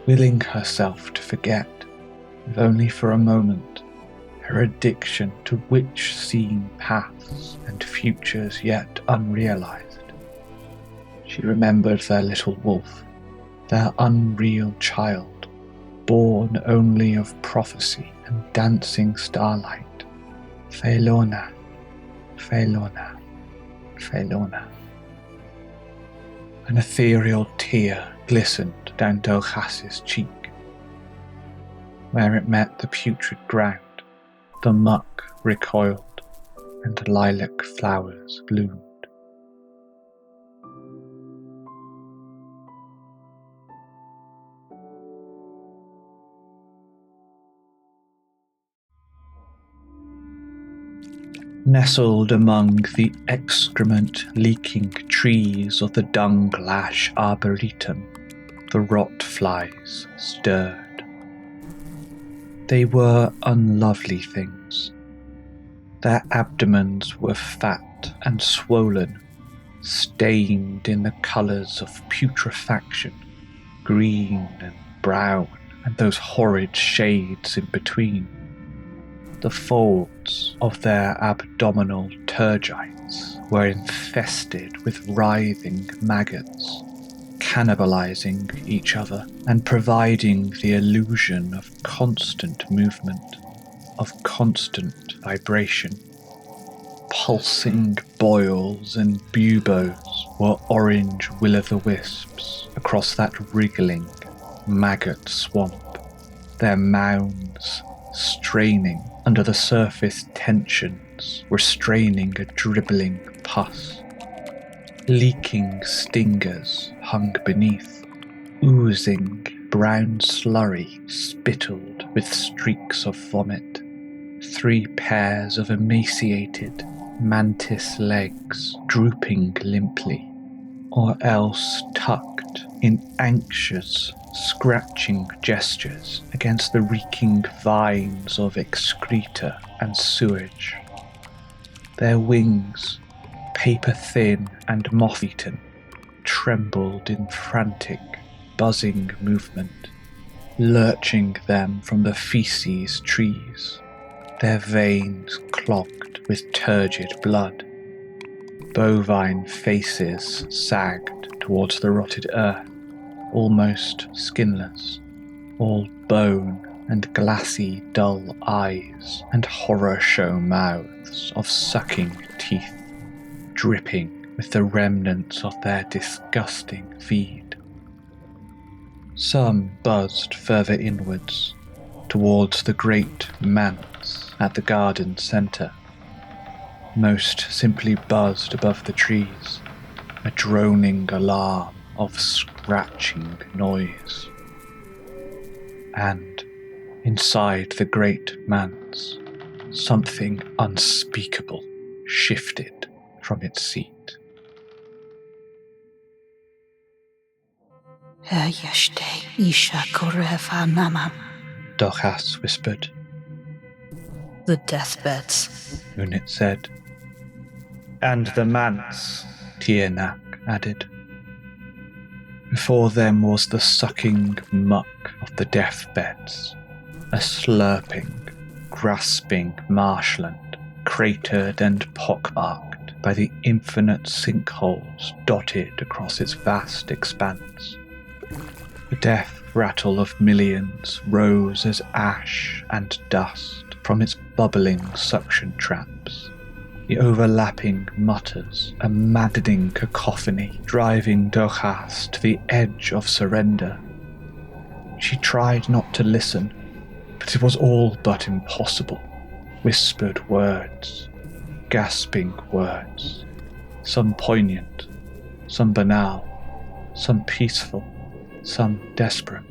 willing herself to forget, if only for a moment, her addiction to witch-seen paths and futures yet unrealized. She remembered their little wolf, their unreal child, born only of prophecy and dancing starlight. Felona, Felona, Felona. An ethereal tear glistened down Dochas's cheek. Where it met the putrid ground, the muck recoiled, and lilac flowers bloomed. Nestled among the excrement-leaking trees of the dung-lash arboretum, the rot flies stirred. They were unlovely things. Their abdomens were fat and swollen, stained in the colours of putrefaction, green and brown, and those horrid shades in between. The folds of their abdominal tergites were infested with writhing maggots, cannibalizing each other and providing the illusion of constant movement, of constant vibration. Pulsing boils and buboes were orange will-o'-the-wisps across that wriggling maggot swamp, their mounds straining under the surface tensions, restraining a dribbling pus. Leaking stingers hung beneath, oozing brown slurry spittled with streaks of vomit. 3 pairs of emaciated mantis legs drooping limply, or else tucked in anxious scratching gestures against the reeking vines of excreta and sewage. Their wings, paper-thin and moth-eaten, trembled in frantic, buzzing movement, lurching them from the feces trees, their veins clogged with turgid blood. Bovine faces sagged towards the rotted earth, almost skinless, all bone and glassy dull eyes and horror-show mouths of sucking teeth, dripping with the remnants of their disgusting feed. Some buzzed further inwards, towards the great manse at the garden centre. Most simply buzzed above the trees, a droning alarm of scratching noise. And inside the great manse, Something unspeakable shifted from its seat. Dochas whispered. The deathbeds, Unit said. And the manse, Tiernak added. Before them was the sucking muck of the deathbeds, a slurping, grasping marshland, cratered and pockmarked by the infinite sinkholes dotted across its vast expanse. The death rattle of millions rose as ash and dust from its bubbling suction traps. The overlapping mutters, a maddening cacophony, driving Dochas to the edge of surrender. She tried not to listen, but it was all but impossible. Whispered words, gasping words, some poignant, some banal, some peaceful, some desperate.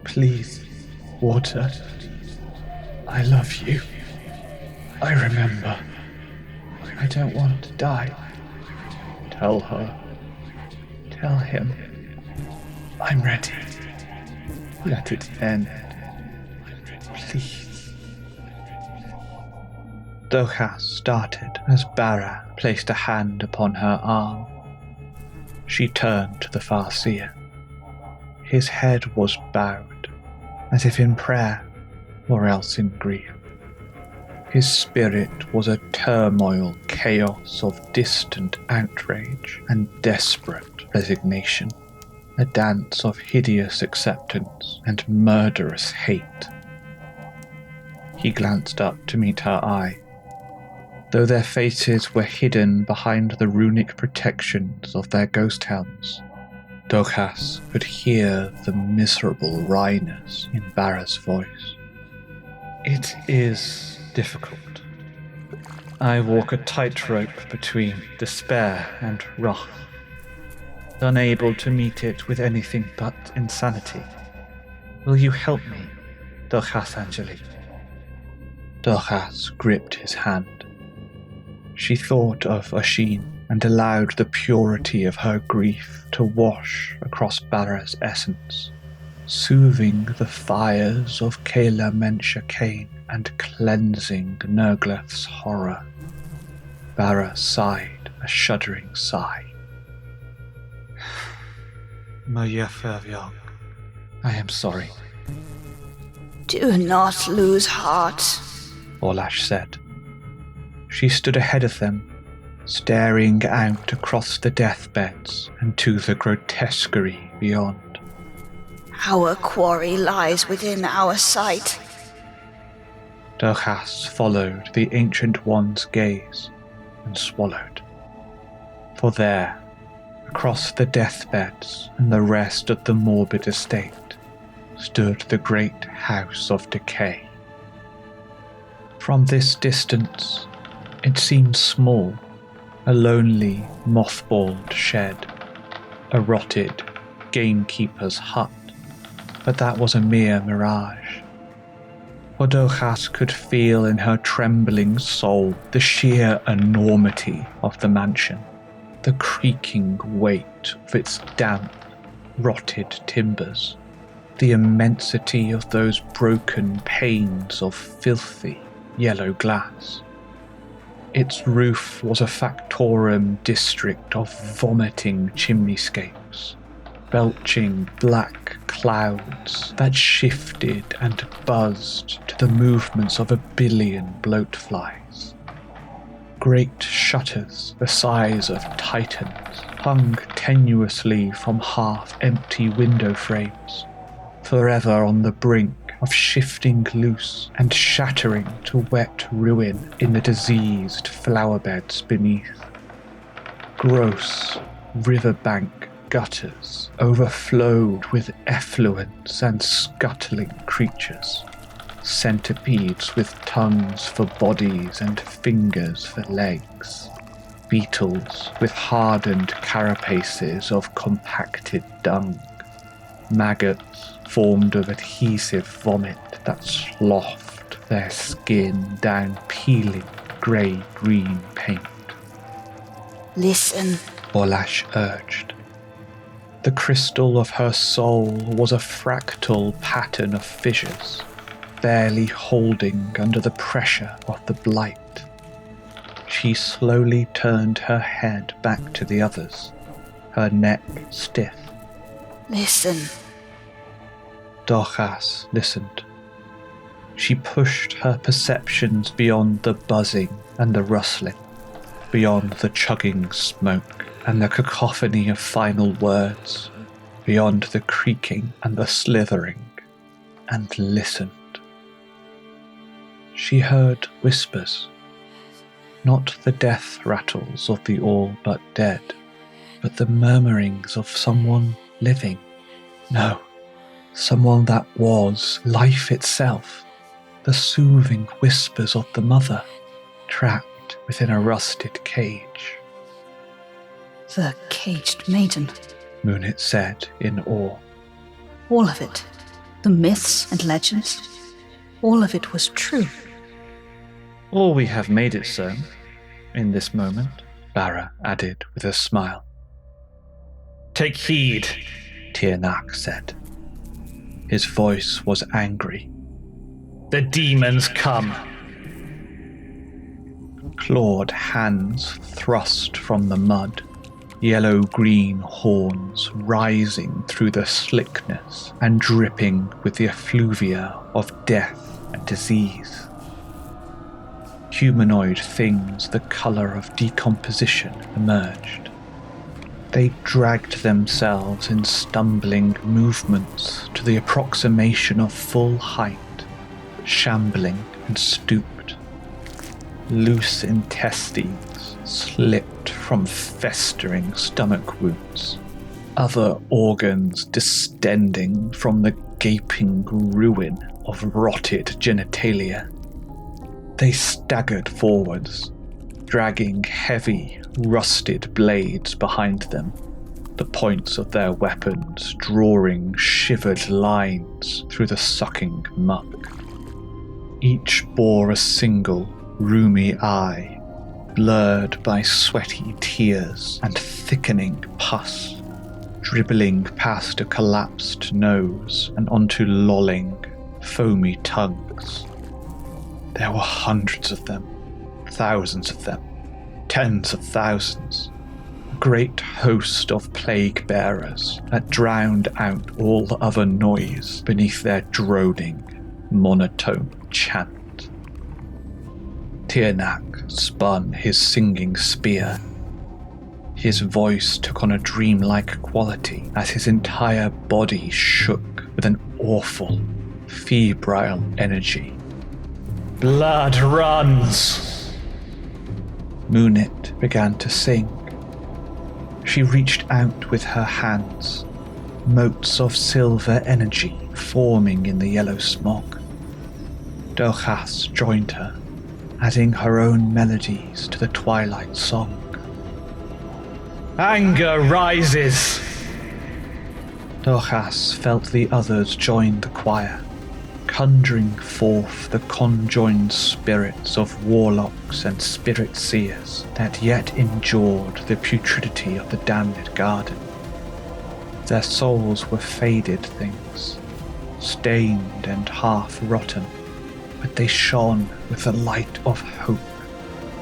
Please, water, I love you. I remember. I don't want to die. Tell her. Tell him. I'm ready. Let it end. Please. Dochas started as Bara placed a hand upon her arm. She turned to the Farseer. His head was bowed, as if in prayer, or else in grief. His spirit was a turmoil chaos of distant outrage and desperate resignation, a dance of hideous acceptance and murderous hate. He glanced up to meet her eye. Though their faces were hidden behind the runic protections of their ghost helms, Dochas could hear the miserable wryness in Bara's voice. It is difficult. I walk a tightrope between despair and wrath, unable to meet it with anything but insanity. Will you help me, Dochas Angeli? Dochas gripped his hand. She thought of Oshin and allowed the purity of her grief to wash across Bara's essence, soothing the fires of Kayla Mensha Kane and cleansing Nurgleth's horror. Bara sighed a shuddering sigh. I am sorry. do not lose heart, Orlash said. She stood ahead of them, staring out across the deathbeds and to the grotesquerie beyond. Our quarry lies within our sight. Dochas followed the Ancient One's gaze and swallowed. For there, across the deathbeds and the rest of the morbid estate, stood the great House of Decay. From this distance, it seemed small, a lonely, mothballed shed, a rotted gamekeeper's hut, but that was a mere mirage. For Dochas could feel in her trembling soul the sheer enormity of the mansion, the creaking weight of its damp, rotted timbers, the immensity of those broken panes of filthy yellow glass. Its roof was a factorum district of vomiting chimneyscapes, belching black clouds that shifted and buzzed to the movements of a billion bloatflies. Great shutters the size of titans hung tenuously from half-empty window frames, forever on the brink of shifting loose and shattering to wet ruin in the diseased flowerbeds beneath. Gross riverbank gutters overflowed with effluents and scuttling creatures. Centipedes with tongues for bodies and fingers for legs. Beetles with hardened carapaces of compacted dung. Maggots formed of adhesive vomit that slothed their skin down peeling grey-green paint. Listen. Orlash urged. The crystal of her soul was a fractal pattern of fissures, barely holding under the pressure of the blight. She slowly turned her head back to the others, her neck stiff. Listen. Dorchas listened. She pushed her perceptions beyond the buzzing and the rustling, beyond the chugging smoke and the cacophony of final words, beyond the creaking and the slithering, and listened. She heard whispers, not the death rattles of the all but dead, but the murmurings of someone living. No, someone that was life itself, the soothing whispers of the mother, trapped within a rusted cage. The caged maiden. Moonit said in awe. All of it. The myths and legends. All of it was true. Or we have made it so, in this moment, Lara added with a smile. Take heed, Tiernak said. His voice was angry. The demons come. Clawed hands thrust from the mud, yellow-green horns rising through the slickness and dripping with the effluvia of death and disease. Humanoid things the colour of decomposition emerged. They dragged themselves in stumbling movements to the approximation of full height, shambling and stooped. Loose intestines slipped from festering stomach wounds, other organs distending from the gaping ruin of rotted genitalia. They staggered forwards, dragging heavy, rusted blades behind them, the points of their weapons drawing shivered lines through the sucking muck. Each bore a single, rheumy eye, blurred by sweaty tears and thickening pus, dribbling past a collapsed nose and onto lolling, foamy tongues. There were hundreds of them, thousands of them, tens of thousands, a great host of plague bearers that drowned out all other noise beneath their droning, monotone chant. Tiernak spun his singing spear. His voice took on a dreamlike quality as his entire body shook with an awful, febrile energy. Blood runs! Moonit began to sing. She reached out with her hands, motes of silver energy forming in the yellow smoke. Dorchas joined her, adding her own melodies to the twilight song. Anger rises! Dorchas felt the others join the choir, conjuring forth the conjoined spirits of warlocks and spirit seers that yet endured the putridity of the damned garden. Their souls were faded things, stained and half-rotten, but they shone with the light of hope,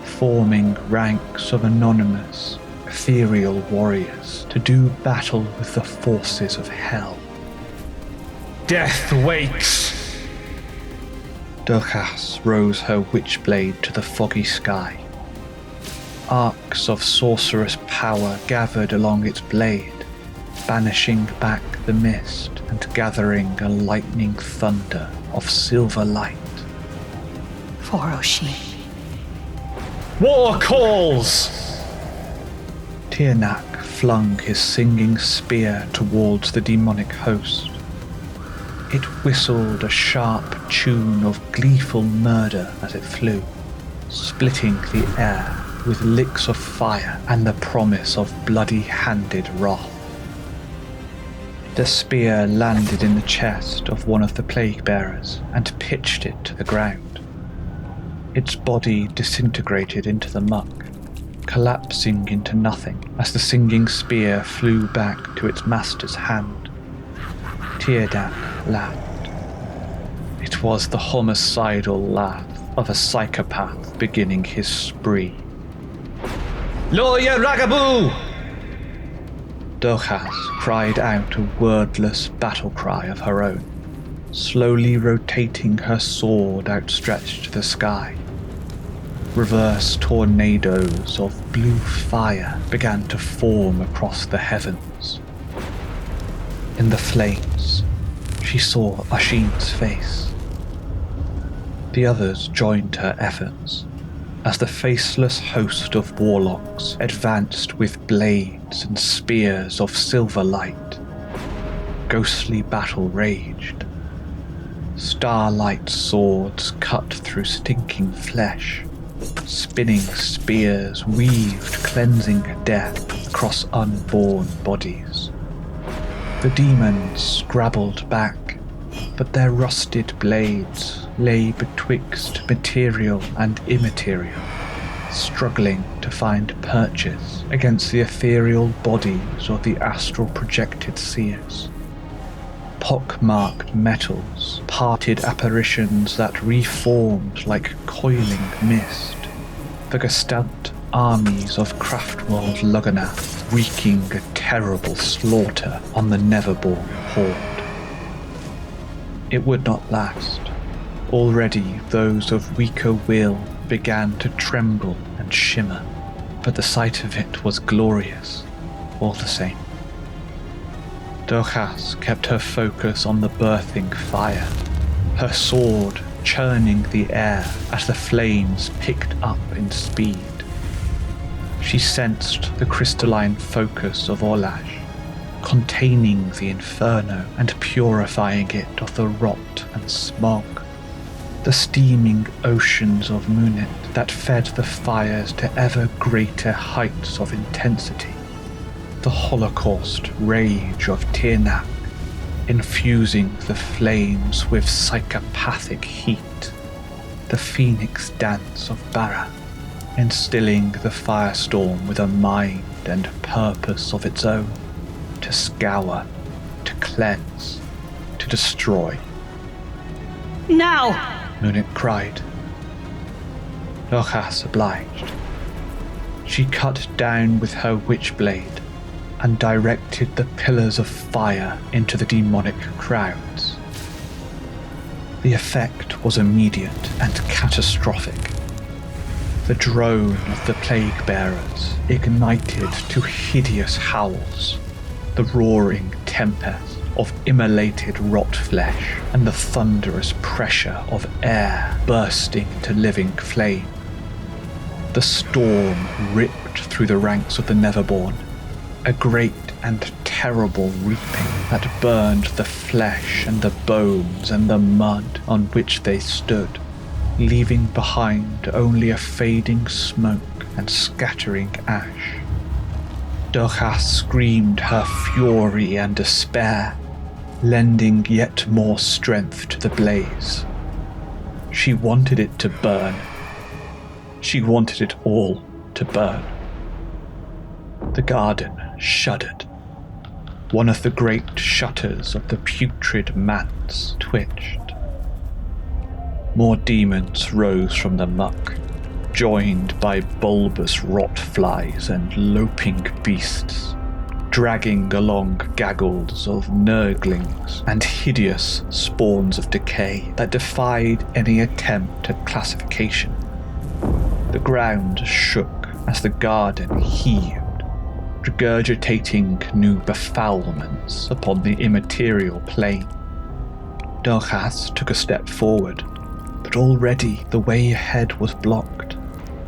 forming ranks of anonymous, ethereal warriors to do battle with the forces of hell. Death wakes! Dorchas rose her witchblade to the foggy sky. Arcs of sorcerous power gathered along its blade, banishing back the mist and gathering a lightning thunder of silver light. For Oshin. War calls! Tiernak flung his singing spear towards the demonic host. It whistled a sharp tune of gleeful murder as it flew, splitting the air with licks of fire and the promise of bloody-handed wrath. The spear landed in the chest of one of the plague bearers and pitched it to the ground. Its body disintegrated into the muck, collapsing into nothing as the singing spear flew back to its master's hand. Teardak laughed. It was the homicidal laugh of a psychopath beginning his spree. Lawyer Ragaboo! Dochas cried out a wordless battle cry of her own, slowly rotating her sword outstretched to the sky. Reverse tornadoes of blue fire began to form across the heavens. In the flames, she saw Ashin's face. The others joined her efforts as the faceless host of warlocks advanced with blades and spears of silver light. Ghostly battle raged. Starlight swords cut through stinking flesh. Spinning spears weaved cleansing death across unborn bodies. The demons scrabbled back, but their rusted blades lay betwixt material and immaterial, struggling to find purchase against the ethereal bodies of the astral projected seers. Pockmarked metals parted apparitions that reformed like coiling mist. The Gestalt armies of Craftworld Lugganath wreaking a terrible slaughter on the Neverborn horde. It would not last. Already those of weaker will began to tremble and shimmer, but the sight of it was glorious, all the same. Dochas kept her focus on the birthing fire, her sword churning the air as the flames picked up in speed. She sensed the crystalline focus of Orlash, containing the inferno and purifying it of the rot and smog. The steaming oceans of Munit that fed the fires to ever greater heights of intensity. The holocaust rage of Tirnak, infusing the flames with psychopathic heat. The phoenix dance of Bara, instilling the firestorm with a mind and purpose of its own, to scour, to cleanse, to destroy. Now! Munit cried. Dochas obliged. She cut down with her witchblade and directed the pillars of fire into the demonic crowds. The effect was immediate and catastrophic. The drone of the plague bearers ignited to hideous howls, the roaring tempest of immolated rot flesh and the thunderous pressure of air bursting into living flame. The storm ripped through the ranks of the Neverborn, a great and terrible reaping that burned the flesh and the bones and the mud on which they stood, leaving behind only a fading smoke and scattering ash. Dochas screamed her fury and despair, lending yet more strength to the blaze. She wanted it to burn. She wanted it all to burn. The garden shuddered. One of the great shutters of the putrid manse twitched. More demons rose from the muck, joined by bulbous rot flies and loping beasts, dragging along gaggles of nurglings and hideous spawns of decay that defied any attempt at classification. The ground shook as the garden heaved, regurgitating new befoulments upon the immaterial plane. Dochas took a step forward, but already the way ahead was blocked,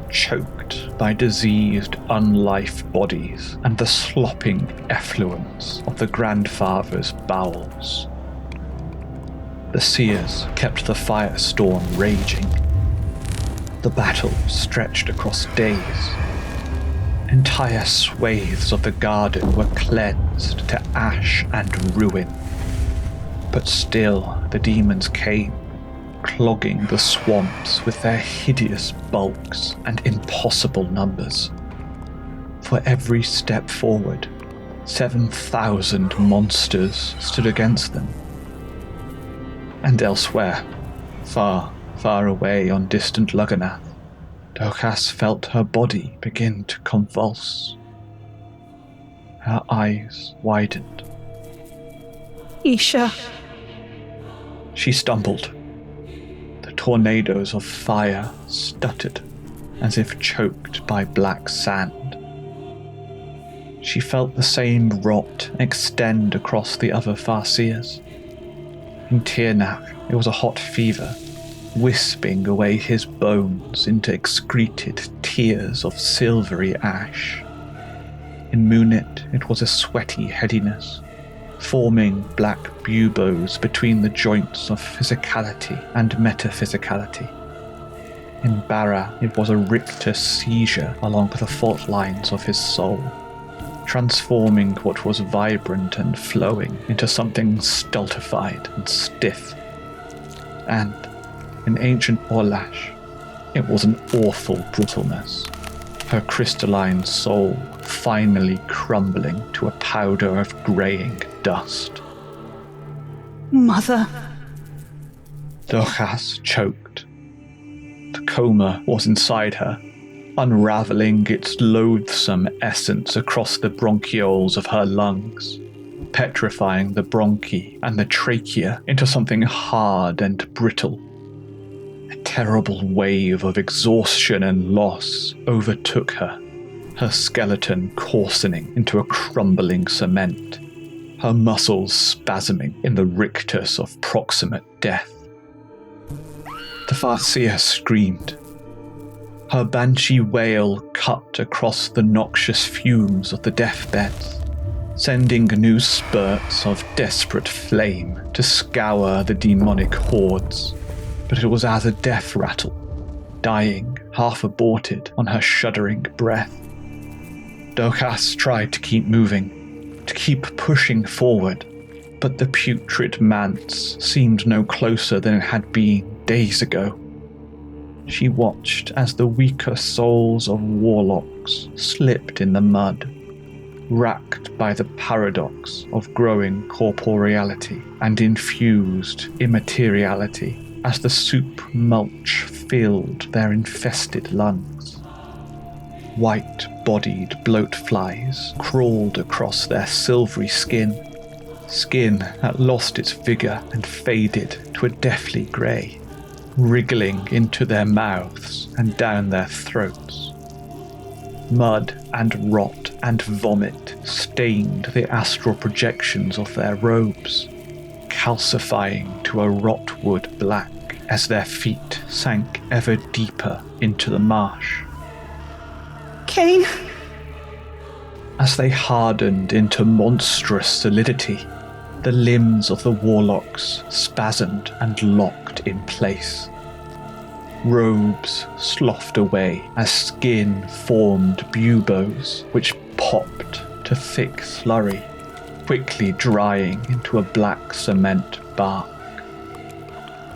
choked by diseased unlife bodies and the slopping effluence of the grandfather's bowels. The seers kept the firestorm raging. The battle stretched across days. Entire swathes of the garden were cleansed to ash and ruin. But still the demons came, clogging the swamps with their hideous bulks and impossible numbers. For every step forward, 7,000 monsters stood against them. And elsewhere, far, far away on distant Lugganath, Dochas felt her body begin to convulse. Her eyes widened. Isha. She stumbled. The tornadoes of fire stuttered, as if choked by black sand. She felt the same rot extend across the other Farseers. In Tirnach, it was a hot fever, wisping away his bones into excreted tears of silvery ash. In Munit, it was a sweaty headiness, forming black buboes between the joints of physicality and metaphysicality. In Bara, it was a rictus seizure along the fault lines of his soul, transforming what was vibrant and flowing into something stultified and stiff. And in ancient Orlash, it was an awful brittleness, her crystalline soul finally crumbling to a powder of greying dust. Mother. Dochas choked. The coma was inside her, unraveling its loathsome essence across the bronchioles of her lungs, petrifying the bronchi and the trachea into something hard and brittle. A terrible wave of exhaustion and loss overtook her, her skeleton coarsening into a crumbling cement, her muscles spasming in the rictus of proximate death. The Farseer screamed. Her banshee wail cut across the noxious fumes of the deathbeds, sending new spurts of desperate flame to scour the demonic hordes. But it was as a death rattle, dying, half aborted on her shuddering breath. Dochas tried to keep moving, to keep pushing forward, but the putrid manse seemed no closer than it had been days ago. She watched as the weaker souls of warlocks slipped in the mud, racked by the paradox of growing corporeality and infused immateriality as the soup mulch filled their infested lungs. White-bodied bloatflies crawled across their silvery skin that lost its vigour and faded to a deathly grey, wriggling into their mouths and down their throats. Mud and rot and vomit stained the astral projections of their robes, calcifying to a rotwood black as their feet sank ever deeper into the marsh. Kane! As they hardened into monstrous solidity, the limbs of the warlocks spasmed and locked in place. Robes sloughed away as skin formed buboes which popped to thick slurry, quickly drying into a black cement bark.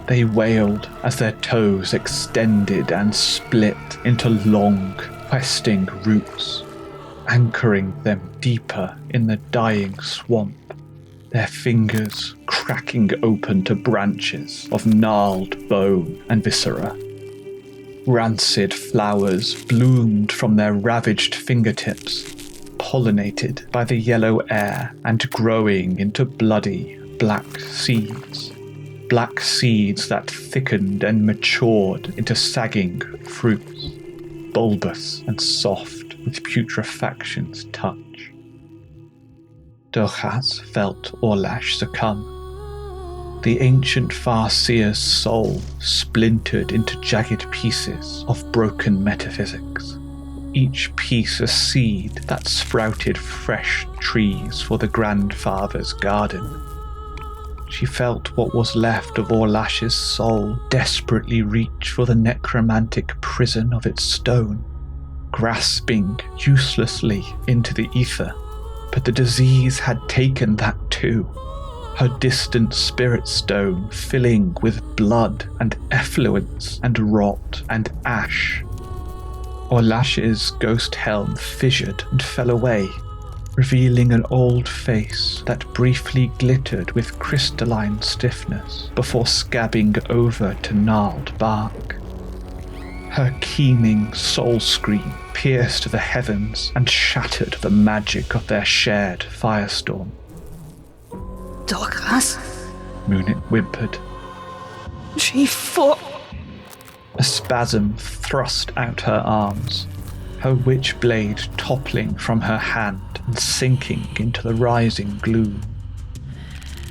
They wailed as their toes extended and split into long, questing roots, anchoring them deeper in the dying swamp, their fingers cracking open to branches of gnarled bone and viscera. Rancid flowers bloomed from their ravaged fingertips, pollinated by the yellow air and growing into bloody black seeds that thickened and matured into sagging fruits, bulbous and soft with putrefaction's touch. Dochas felt Orlash succumb. The ancient Farseer's soul splintered into jagged pieces of broken metaphysics, each piece a seed that sprouted fresh trees for the grandfather's garden. She felt what was left of Orlash's soul desperately reach for the necromantic prison of its stone, grasping uselessly into the ether. But the disease had taken that too. her distant spirit stone filling with blood and effluence and rot and ash. Orlash's ghost helm fissured and fell away, revealing an old face that briefly glittered with crystalline stiffness before scabbing over to gnarled bark. Her keening soul scream pierced the heavens and shattered the magic of their shared firestorm. Dorcas? Moonit whimpered. She fought. A spasm thrust out her arms, her witch blade toppling from her hand and sinking into the rising gloom.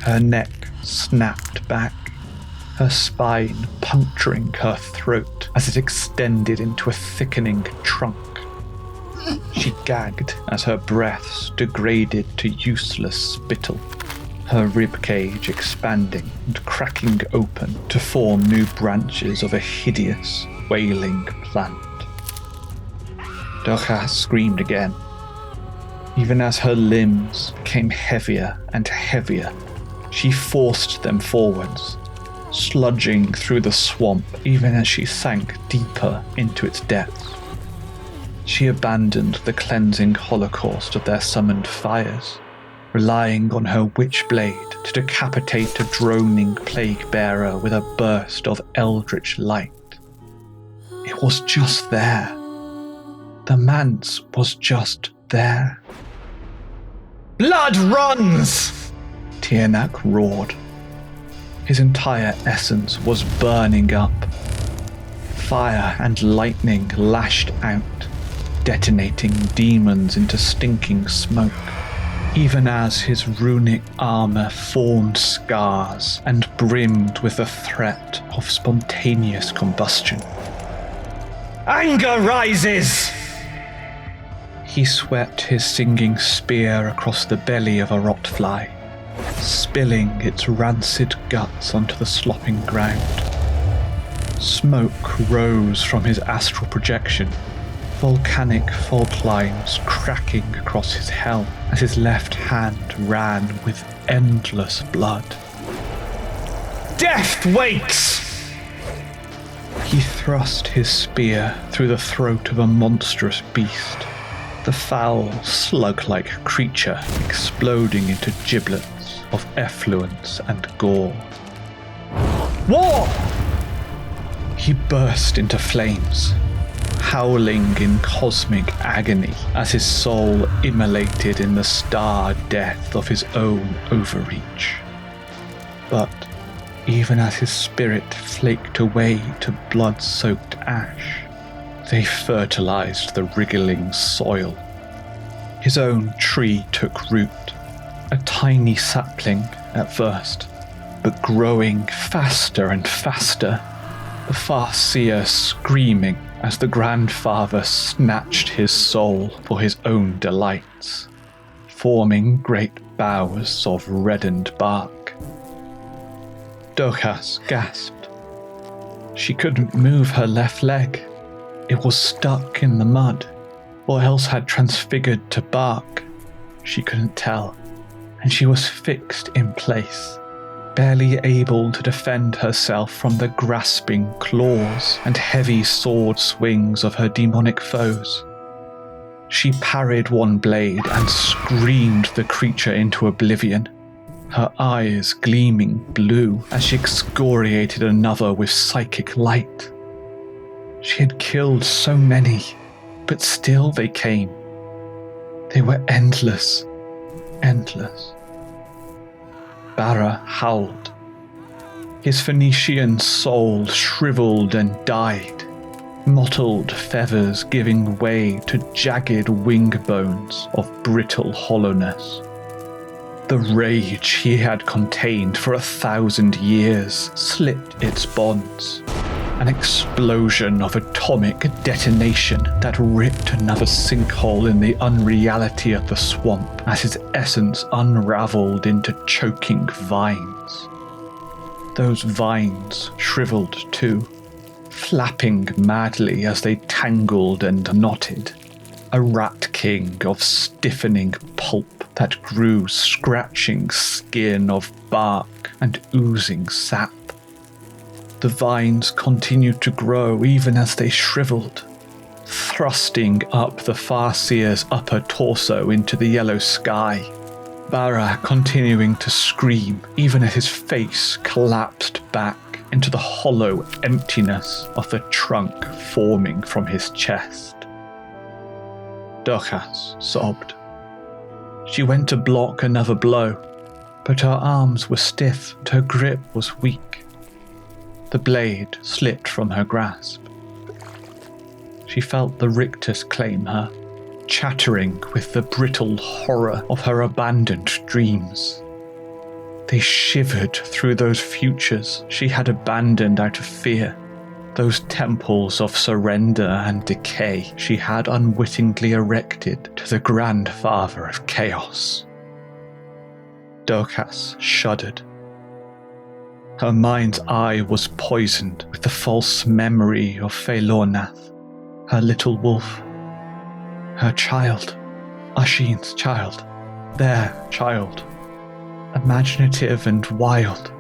Her neck snapped back, her spine puncturing her throat as it extended into a thickening trunk. She gagged as her breaths degraded to useless spittle, her ribcage expanding and cracking open to form new branches of a hideous, wailing plant. Dorcas screamed again, even as her limbs became heavier and heavier. She forced them forwards, sludging through the swamp even as she sank deeper into its depths. She abandoned the cleansing holocaust of their summoned fires, relying on her witch blade to decapitate a droning plague bearer with a burst of eldritch light. It was just there. The manse was just there. Blood runs! Tiernak roared. His entire essence was burning up. Fire and lightning lashed out, detonating demons into stinking smoke, even as his runic armor formed scars and brimmed with the threat of spontaneous combustion. Anger rises! He swept his singing spear across the belly of a rotfly, spilling its rancid guts onto the slopping ground. Smoke rose from his astral projection, volcanic fault lines cracking across his helm as his left hand ran with endless blood. Death wakes! He thrust his spear through the throat of a monstrous beast, the foul, slug-like creature exploding into giblets of effluence and gore. War! He burst into flames, howling in cosmic agony as his soul immolated in the star death of his own overreach. But even as his spirit flaked away to blood-soaked ash, they fertilized the wriggling soil. His own tree took root, a tiny sapling at first, but growing faster and faster, the Farseer screaming as the grandfather snatched his soul for his own delights, forming great boughs of reddened bark. Dorcas gasped. She couldn't move her left leg. It was stuck in the mud, or else had transfigured to bark. She couldn't tell, and she was fixed in place, barely able to defend herself from the grasping claws and heavy sword swings of her demonic foes. She parried one blade and screamed the creature into oblivion, her eyes gleaming blue as she excoriated another with psychic light. She had killed so many, but still they came. They were endless, endless. Barra howled. His Phoenician soul shriveled and died, mottled feathers giving way to jagged wing bones of brittle hollowness. The rage he had contained for 1,000 years slipped its bonds. An explosion of atomic detonation that ripped another sinkhole in the unreality of the swamp as his essence unraveled into choking vines. Those vines shriveled too, flapping madly as they tangled and knotted, a rat king of stiffening pulp that grew scratching skin of bark and oozing sap. The vines continued to grow even as they shriveled, thrusting up the Farseer's upper torso into the yellow sky. Bara continuing to scream even as his face collapsed back into the hollow emptiness of the trunk forming from his chest. Dochas sobbed. She went to block another blow, but her arms were stiff and her grip was weak. The blade slipped from her grasp. She felt the rictus claim her, chattering with the brittle horror of her abandoned dreams. They shivered through those futures she had abandoned out of fear, those temples of surrender and decay she had unwittingly erected to the grandfather of chaos. Dochas shuddered. Her mind's eye was poisoned with the false memory of Feilornath, her little wolf, her child, Ashin's child, their child, imaginative and wild,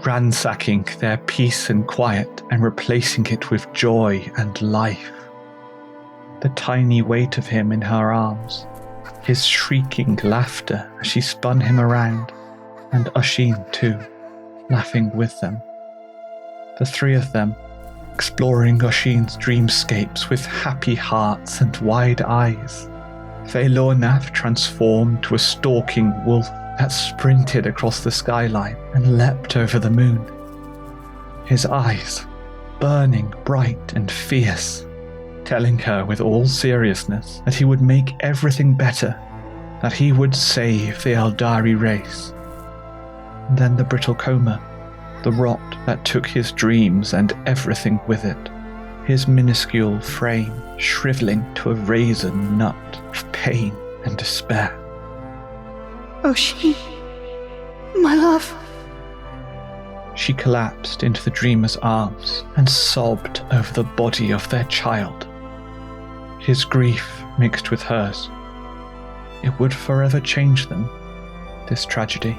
ransacking their peace and quiet and replacing it with joy and life. The tiny weight of him in her arms, his shrieking laughter as she spun him around, and Ashin too, laughing with them. The three of them, exploring Ashin's dreamscapes with happy hearts and wide eyes. Feilornath transformed to a stalking wolf that sprinted across the skyline and leapt over the moon. His eyes, burning bright and fierce, telling her with all seriousness that he would make everything better, that he would save the Aeldari race. And then the brittle coma, the rot that took his dreams and everything with it, his minuscule frame shriveling to a raisin nut of pain and despair. Oshin, my love. She collapsed into the dreamer's arms and sobbed over the body of their child. His grief mixed with hers. It would forever change them, this tragedy.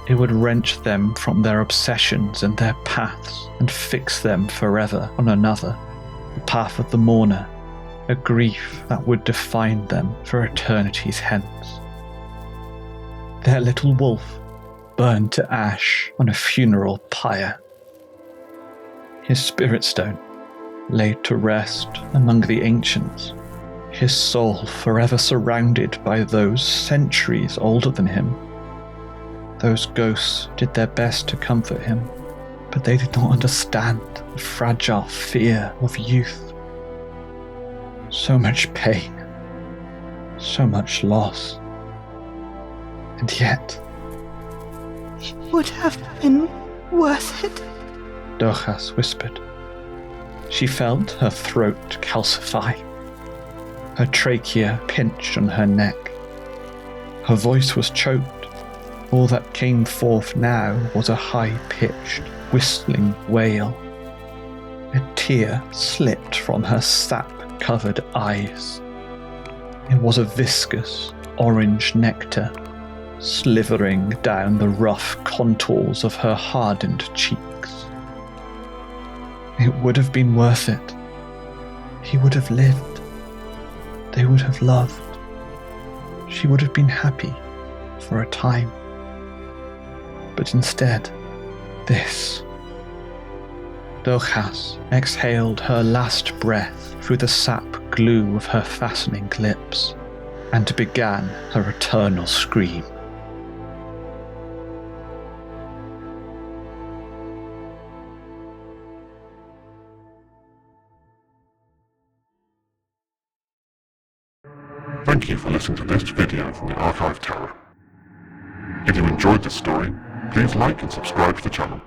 It would wrench them from their obsessions and their paths and fix them forever on another, the path of the mourner, a grief that would define them for eternities hence. Their little wolf burned to ash on a funeral pyre. His spirit stone laid to rest among the ancients, his soul forever surrounded by those centuries older than him. Those ghosts did their best to comfort him, but they did not understand the fragile fear of youth. So much pain, so much loss. And yet, it would have been worth it, Dochas whispered. She felt her throat calcify. Her trachea pinched on her neck. Her voice was choked. All that came forth now was a high-pitched, whistling wail. A tear slipped from her sap-covered eyes. It was a viscous, orange nectar, slithering down the rough contours of her hardened cheeks. It would have been worth it. He would have lived. They would have loved. She would have been happy for a time. But instead, this. Dochas exhaled her last breath through the sap glue of her fastening lips and began her eternal scream. Thank you for listening to this video from the Archive Tower. If you enjoyed this story, please like and subscribe to the channel.